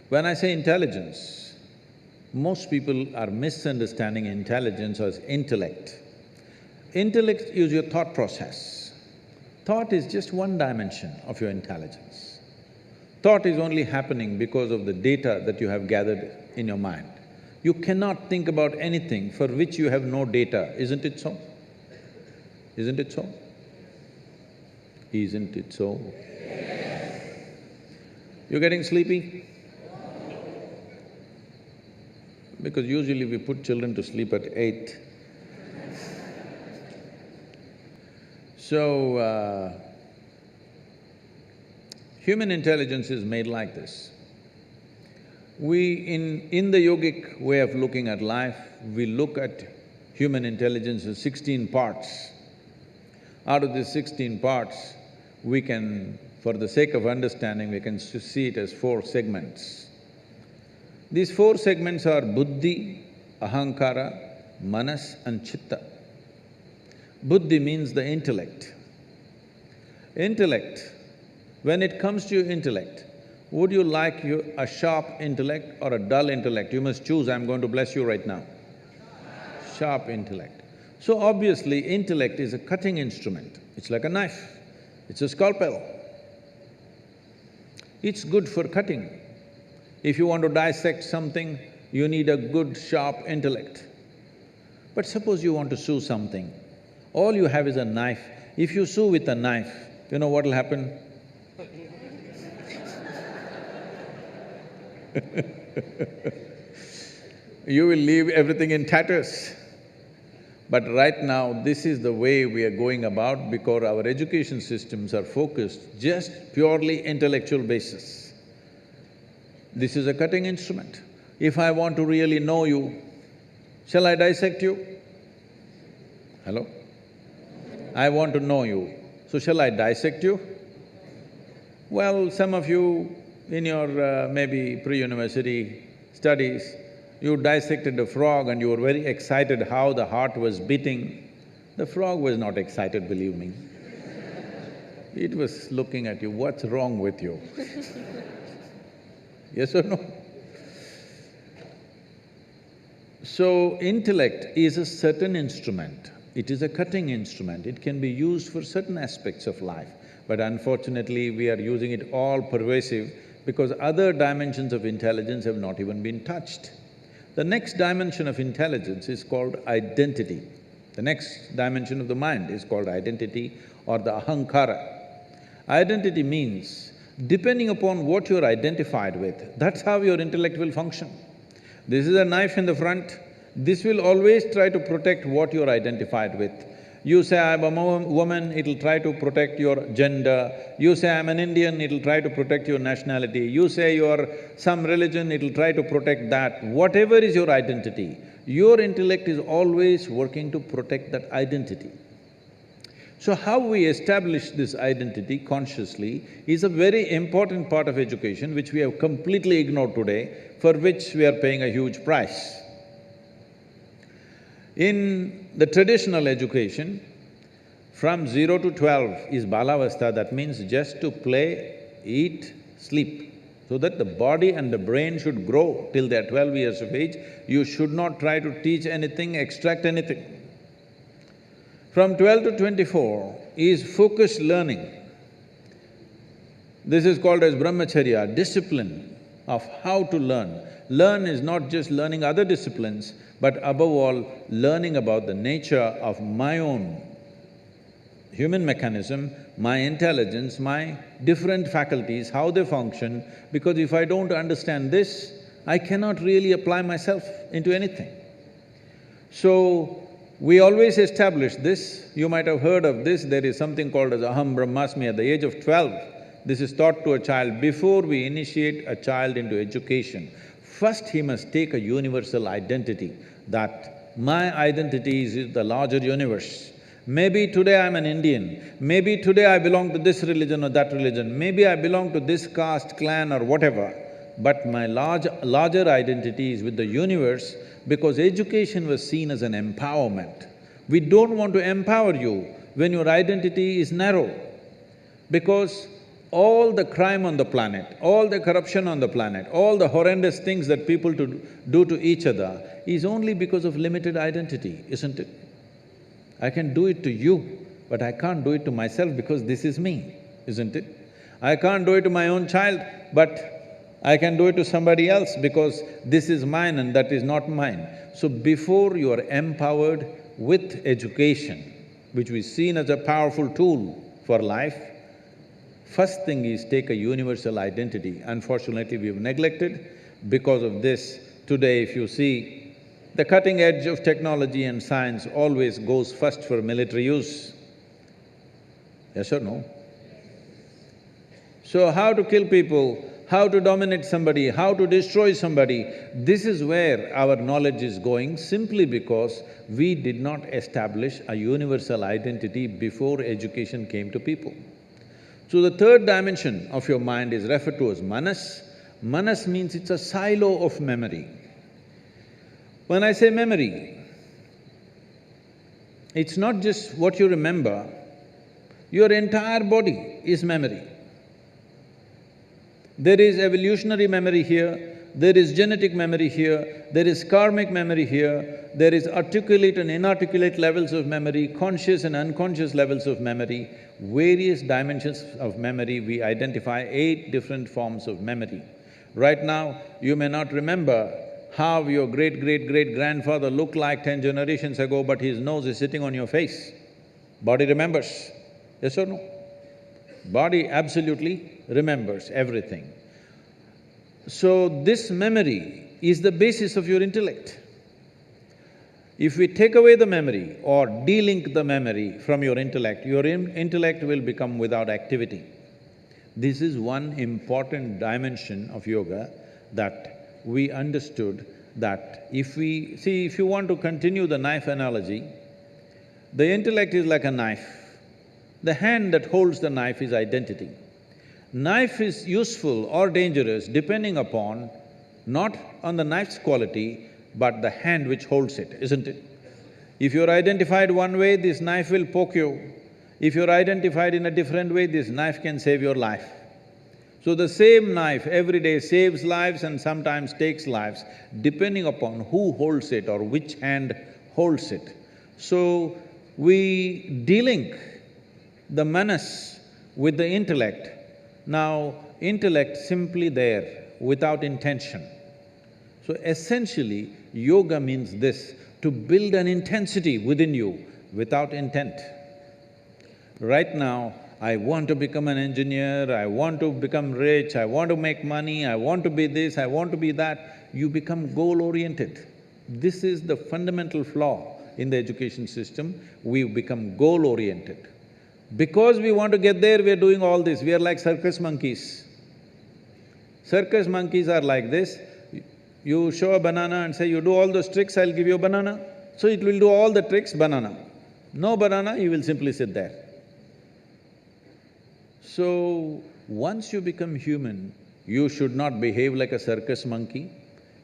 When I say intelligence, most people are misunderstanding intelligence as intellect. Intellect is your thought process. Thought is just one dimension of your intelligence. Thought is only happening because of the data that you have gathered in your mind. You cannot think about anything for which you have no data, isn't it so? Isn't it so? Isn't it so? Yes. You're getting sleepy? Because usually we put children to sleep at 8. So, human intelligence is made like this. In the yogic way of looking at life, we look at human intelligence as 16 parts. Out of these 16 parts, we can, for the sake of understanding, we can see it as 4 segments. These 4 segments are buddhi, ahankara, manas and chitta. Buddhi means the intellect. Intellect, when it comes to your intellect, would you like a sharp intellect or a dull intellect? You must choose, I'm going to bless you right now. Sharp intellect. So obviously, intellect is a cutting instrument. It's like a knife, it's a scalpel. It's good for cutting. If you want to dissect something, you need a good, sharp intellect. But suppose you want to sew something, all you have is a knife. If you sew with a knife, you know what'll happen? You will leave everything in tatters. But right now, this is the way we are going about because our education systems are focused just purely intellectual basis. This is a cutting instrument. If I want to really know you, shall I dissect you? Hello? I want to know you, so shall I dissect you? Well, some of you in your maybe pre-university studies, you dissected a frog and you were very excited how the heart was beating. The frog was not excited, believe me. It was looking at you, what's wrong with you? Yes or no? So, intellect is a certain instrument. It is a cutting instrument. It can be used for certain aspects of life. But unfortunately, we are using it all pervasive because other dimensions of intelligence have not even been touched. The next dimension of intelligence is called identity. The next dimension of the mind is called identity or the ahankara. Identity means, depending upon what you're identified with, that's how your intellect will function. This is a knife in the front, this will always try to protect what you're identified with. You say, I'm a woman, it'll try to protect your gender. You say, I'm an Indian, it'll try to protect your nationality. You say you're some religion, it'll try to protect that. Whatever is your identity, your intellect is always working to protect that identity. So how we establish this identity consciously is a very important part of education which we have completely ignored today, for which we are paying a huge price. In the traditional education, from 0 to 12 is balavastha, that means just to play, eat, sleep. So that the body and the brain should grow till they're 12 years of age, you should not try to teach anything, extract anything. From 12 to 24 is focused learning. This is called as brahmacharya, discipline of how to learn. Learn is not just learning other disciplines, but above all, learning about the nature of my own human mechanism, my intelligence, my different faculties, how they function, because if I don't understand this, I cannot really apply myself into anything. So, we always establish this, you might have heard of this, there is something called as aham brahmasmi at the age of 12. This is taught to a child before we initiate a child into education. First he must take a universal identity, that my identity is the larger universe. Maybe today I'm an Indian, maybe today I belong to this religion or that religion, maybe I belong to this caste, clan or whatever, but my larger identity is with the universe because education was seen as an empowerment. We don't want to empower you when your identity is narrow, because all the crime on the planet, all the corruption on the planet, all the horrendous things that people do to each other is only because of limited identity, isn't it? I can do it to you, but I can't do it to myself because this is me, isn't it? I can't do it to my own child, but I can do it to somebody else because this is mine and that is not mine. So before you are empowered with education, which is seen as a powerful tool for life, first thing is take a universal identity. Unfortunately, we've neglected. Because of this, today if you see, the cutting edge of technology and science always goes first for military use. Yes or no? So how to kill people, how to dominate somebody, how to destroy somebody, this is where our knowledge is going simply because we did not establish a universal identity before education came to people. So the third dimension of your mind is referred to as manas. Manas means it's a silo of memory. When I say memory, it's not just what you remember, your entire body is memory. There is evolutionary memory here, there is genetic memory here, there is karmic memory here, there is articulate and inarticulate levels of memory, conscious and unconscious levels of memory, various dimensions of memory. We identify 8 different forms of memory. Right now, you may not remember how your great-great-great-grandfather looked like 10 generations ago, but his nose is sitting on your face. Body remembers, yes or no? Body absolutely remembers everything. So this memory is the basis of your intellect. If we take away the memory or de-link the memory from your intellect will become without activity. This is one important dimension of yoga that we understood, that if we… See, if you want to continue the knife analogy, the intellect is like a knife. The hand that holds the knife is identity. Knife is useful or dangerous depending upon not on the knife's quality, but the hand which holds it, isn't it? If you're identified one way, this knife will poke you. If you're identified in a different way, this knife can save your life. So the same knife every day saves lives and sometimes takes lives, depending upon who holds it or which hand holds it. So we de-link the manas with the intellect. Now, intellect simply there, without intention. So essentially, yoga means this, to build an intensity within you without intent. Right now, I want to become an engineer, I want to become rich, I want to make money, I want to be this, I want to be that. You become goal-oriented. This is the fundamental flaw in the education system. We become goal-oriented. Because we want to get there, we are doing all this. We are like circus monkeys. Circus monkeys are like this. You show a banana and say, you do all those tricks, I'll give you a banana. So it will do all the tricks, banana. No banana, you will simply sit there. So, once you become human, you should not behave like a circus monkey.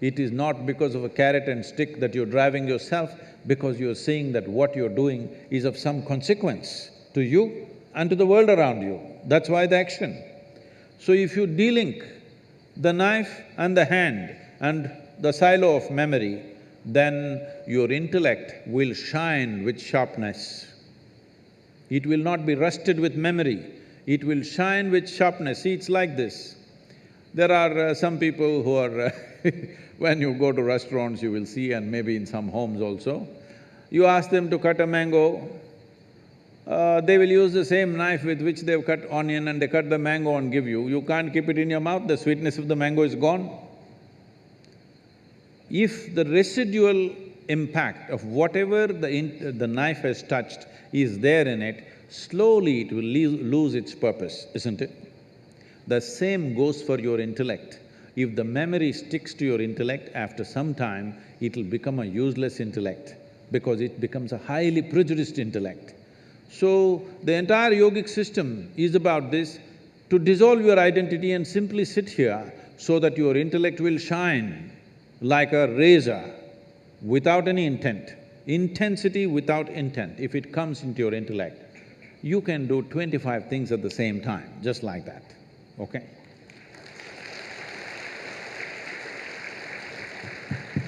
It is not because of a carrot and stick that you're driving yourself, because you're seeing that what you're doing is of some consequence to you and to the world around you. That's why the action. So if you de-link the knife and the hand and the silo of memory, then your intellect will shine with sharpness. It will not be rusted with memory, it will shine with sharpness. See, it's like this. There are some people who are when you go to restaurants, you will see, and maybe in some homes also, you ask them to cut a mango, they will use the same knife with which they've cut onion and they cut the mango and give you. You can't keep it in your mouth, the sweetness of the mango is gone. If the residual impact of whatever the knife has touched is there in it, slowly it will lose its purpose, isn't it? The same goes for your intellect. If the memory sticks to your intellect, after some time, it'll become a useless intellect because it becomes a highly prejudiced intellect. So, the entire yogic system is about this, to dissolve your identity and simply sit here so that your intellect will shine like a razor without any intent. Intensity without intent, if it comes into your intellect, you can do 25 things at the same time, just like that, okay?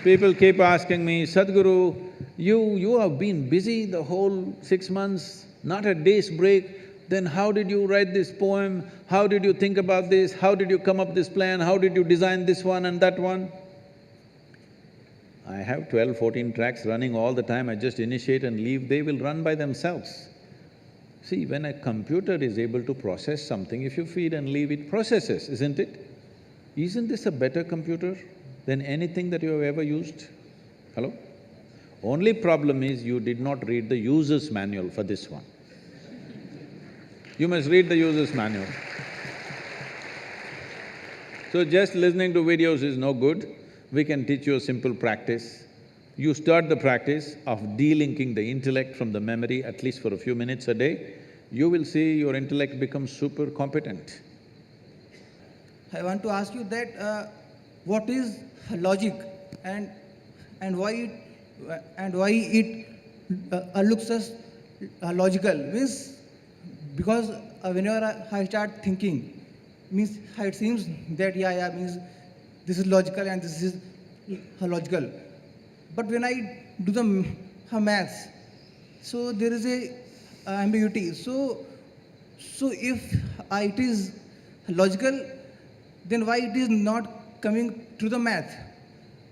People keep asking me, Sadhguru, you have been busy the whole 6 months, not a day's break, then how did you write this poem? How did you think about this? How did you come up this plan? How did you design this one and that one? I have 12, 14 tracks running all the time, I just initiate and leave, they will run by themselves. See, when a computer is able to process something, if you feed and leave, it processes, isn't it? Isn't this a better computer than anything that you have ever used? Hello? Only problem is you did not read the user's manual for this one. You must read the user's manual. So just listening to videos is no good. We can teach you a simple practice. You start the practice of de-linking the intellect from the memory at least for a few minutes a day, you will see your intellect becomes super competent.
I want to ask you that what is logic and why it looks as logical? Means because whenever I start thinking, means it seems that means this is logical and this is logical. But when I do the maths, so there is a ambiguity. So if it is logical, then why it is not coming through the math?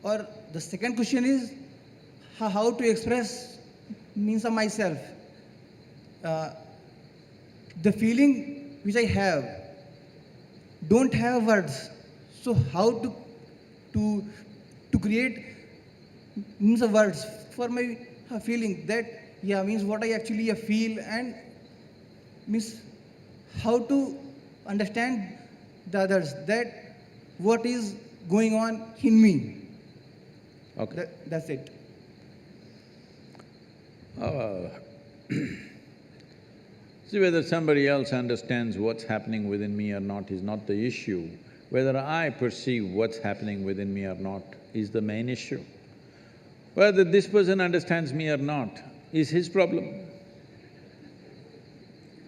Or the second question is how to express means of myself. The feeling which I have don't have words. So how to create means of words for my feeling that, yeah, means what I actually feel, and means how to understand the others, that what is going on in me.
Okay.
That's it.
Uh, See, whether somebody else understands what's happening within me or not is not the issue. Whether I perceive what's happening within me or not is the main issue. Whether this person understands me or not is his problem.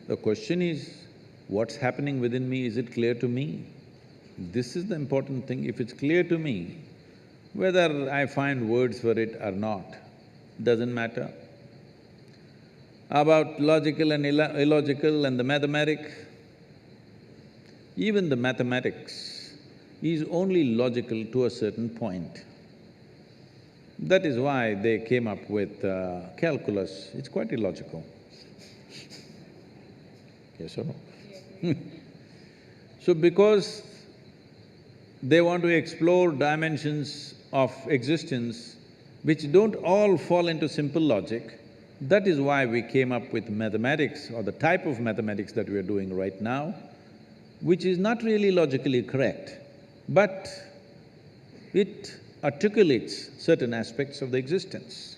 The question is, what's happening within me, is it clear to me? This is the important thing. If it's clear to me, whether I find words for it or not, doesn't matter. About logical and illogical and the mathematic, even the mathematics is only logical to a certain point. That is why they came up with calculus. It's quite illogical. Yes or no? So because they want to explore dimensions of existence which don't all fall into simple logic, that is why we came up with mathematics, or the type of mathematics that we are doing right now, which is not really logically correct, but it articulates certain aspects of the existence.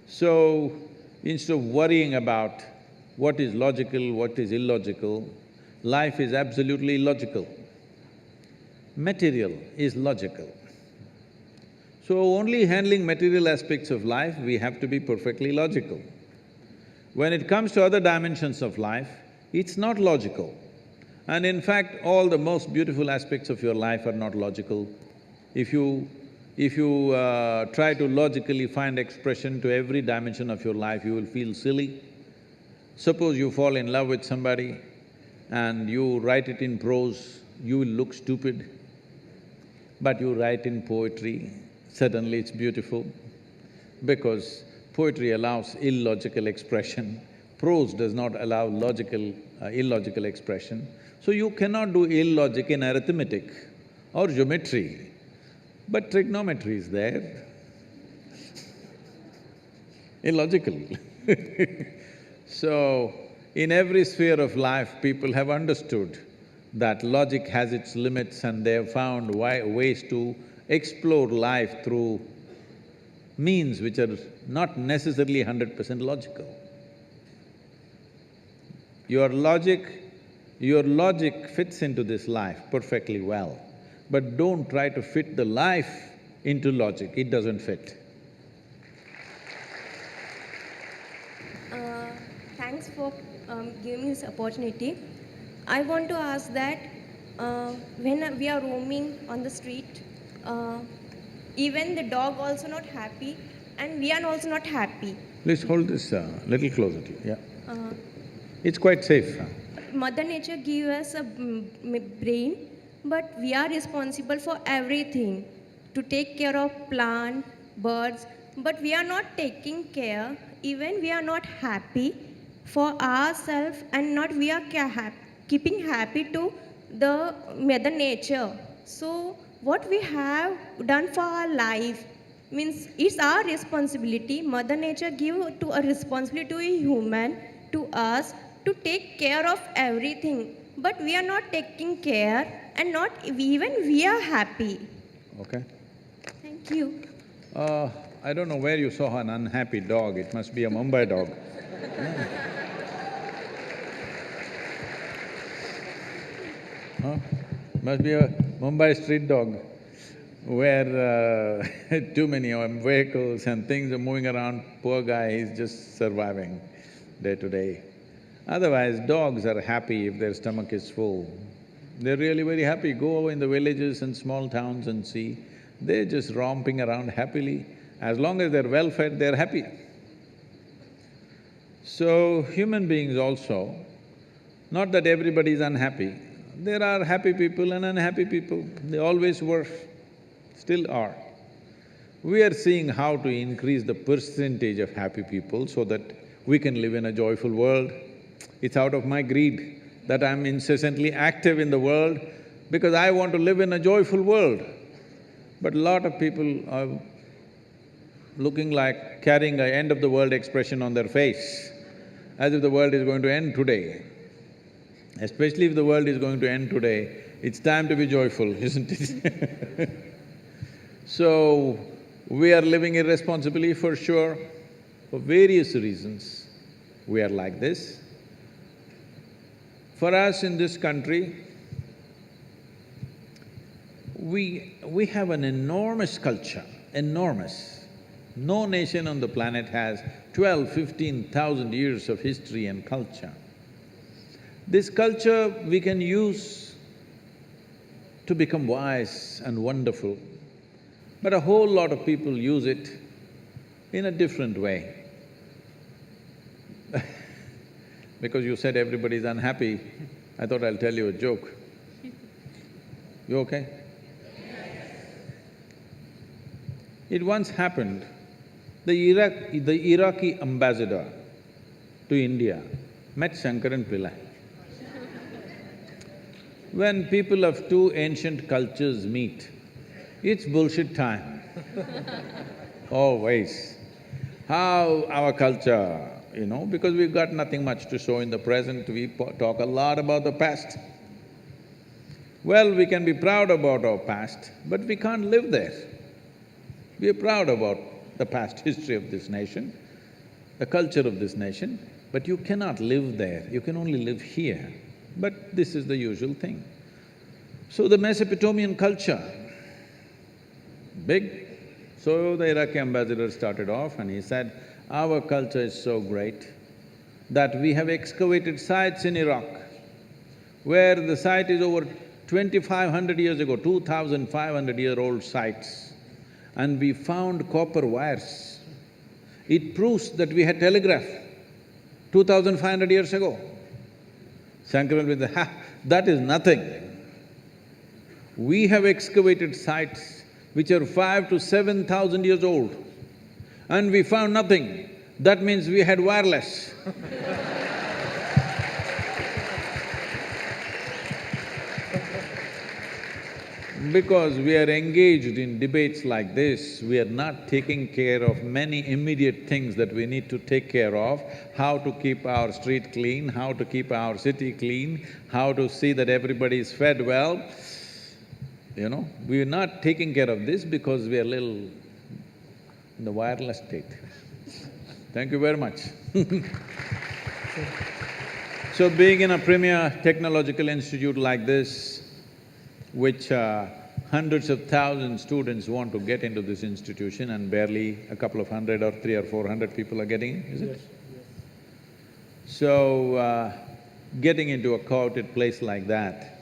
So, instead of worrying about what is logical, what is illogical, life is absolutely illogical. Material is logical. So only handling material aspects of life, we have to be perfectly logical. When it comes to other dimensions of life, it's not logical. And in fact, all the most beautiful aspects of your life are not logical. If you try to logically find expression to every dimension of your life, you will feel silly. Suppose you fall in love with somebody and you write it in prose, you will look stupid. But you write in poetry, suddenly it's beautiful, because poetry allows illogical expression, prose does not allow illogical expression. So you cannot do illogic in arithmetic or geometry, but trigonometry is there, illogical. So, in every sphere of life, people have understood that logic has its limits, and they have found ways to explore life through means which are not necessarily 100% logical. Your logic fits into this life perfectly well, but don't try to fit the life into logic, it doesn't fit.
Thanks for giving me this opportunity. I want to ask that when we are roaming on the street, even the dog also not happy, and we are also not happy.
Please hold this little closer to you, yeah. It's quite safe.
Mother Nature gives us a brain, but we are responsible for everything, to take care of plant, birds, but we are not taking care, even we are not happy for ourselves, and not we are keeping happy to the Mother Nature. So what we have done for our life means it's our responsibility. Mother Nature give to a responsibility to a human, to us, to take care of everything, but we are not taking care, and not even we are happy.
Okay.
Thank you.
I don't know where you saw an unhappy dog, it must be a Mumbai dog. Huh? Must be a Mumbai street dog, where too many vehicles and things are moving around. Poor guy, he's just surviving day to day. Otherwise, dogs are happy if their stomach is full. They're really very happy. Go in the villages and small towns and see, they're just romping around happily. As long as they're well-fed, they're happy. So, human beings also, not that everybody is unhappy, there are happy people and unhappy people, they always were, still are. We are seeing how to increase the percentage of happy people so that we can live in a joyful world. It's out of my greed that I'm incessantly active in the world, because I want to live in a joyful world. But a lot of people looking like carrying a end of the world expression on their face, as if the world is going to end today. Especially if the world is going to end today, it's time to be joyful, isn't it? So, we are living irresponsibly for sure, for various reasons we are like this. For us in this country, we have an enormous culture, enormous. No nation on the planet has 15,000 years of history and culture. This culture we can use to become wise and wonderful, but a whole lot of people use it in a different way. Because you said everybody's unhappy, I thought I'll tell you a joke. You okay? It once happened, the Iraqi ambassador to India met Shankaran Pillai. When people of two ancient cultures meet, it's bullshit time. Always. How our culture, because we've got nothing much to show in the present, we talk a lot about the past. Well, we can be proud about our past, but we can't live there. We are proud about the past history of this nation, the culture of this nation, but you cannot live there, you can only live here. But this is the usual thing. So the Mesopotamian culture, big. So the Iraqi ambassador started off and he said, our culture is so great that we have excavated sites in Iraq where the site is over 2,500 years ago, 2,500-year-old sites, and we found copper wires. It proves that we had telegraph 2,500 years ago. Shankaran will say, ha, that is nothing. We have excavated sites which are 5,000 to 7,000 years old, and we found nothing. That means we had wireless. Because we are engaged in debates like this, we are not taking care of many immediate things that we need to take care of, how to keep our street clean, how to keep our city clean, how to see that everybody is fed well. We are not taking care of this because we are little in the wireless state. Thank you very much. So being in a premier technological institute like this, which hundreds of thousands students want to get into this institution and barely a couple of hundred or 300 or 400 people are getting in, is it? Yes. So, getting into a coveted place like that,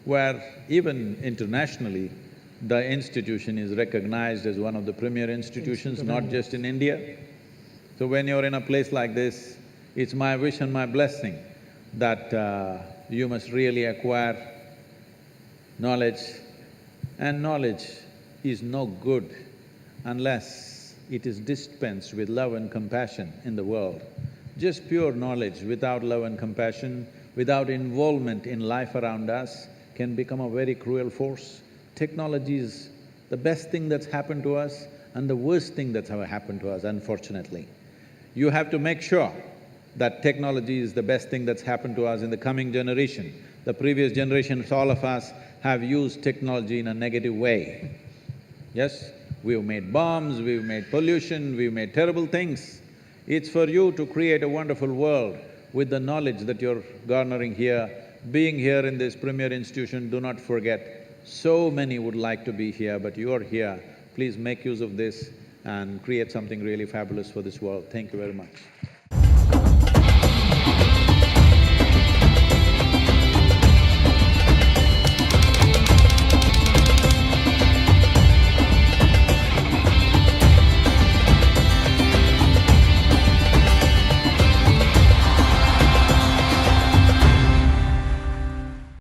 where even internationally, the institution is recognized as one of the premier institutions, not just in India. So when you're in a place like this, it's my wish and my blessing that you must really acquire knowledge, and knowledge is no good unless it is dispensed with love and compassion in the world. Just pure knowledge without love and compassion, without involvement in life around us, can become a very cruel force. Technology is the best thing that's happened to us and the worst thing that's ever happened to us, unfortunately. You have to make sure that technology is the best thing that's happened to us in the coming generation. The previous generations, all of us, have used technology in a negative way. Yes, we've made bombs, we've made pollution, we've made terrible things. It's for you to create a wonderful world with the knowledge that you're garnering here. Being here in this premier institution, do not forget, so many would like to be here, but you're here. Please make use of this and create something really fabulous for this world. Thank you very much.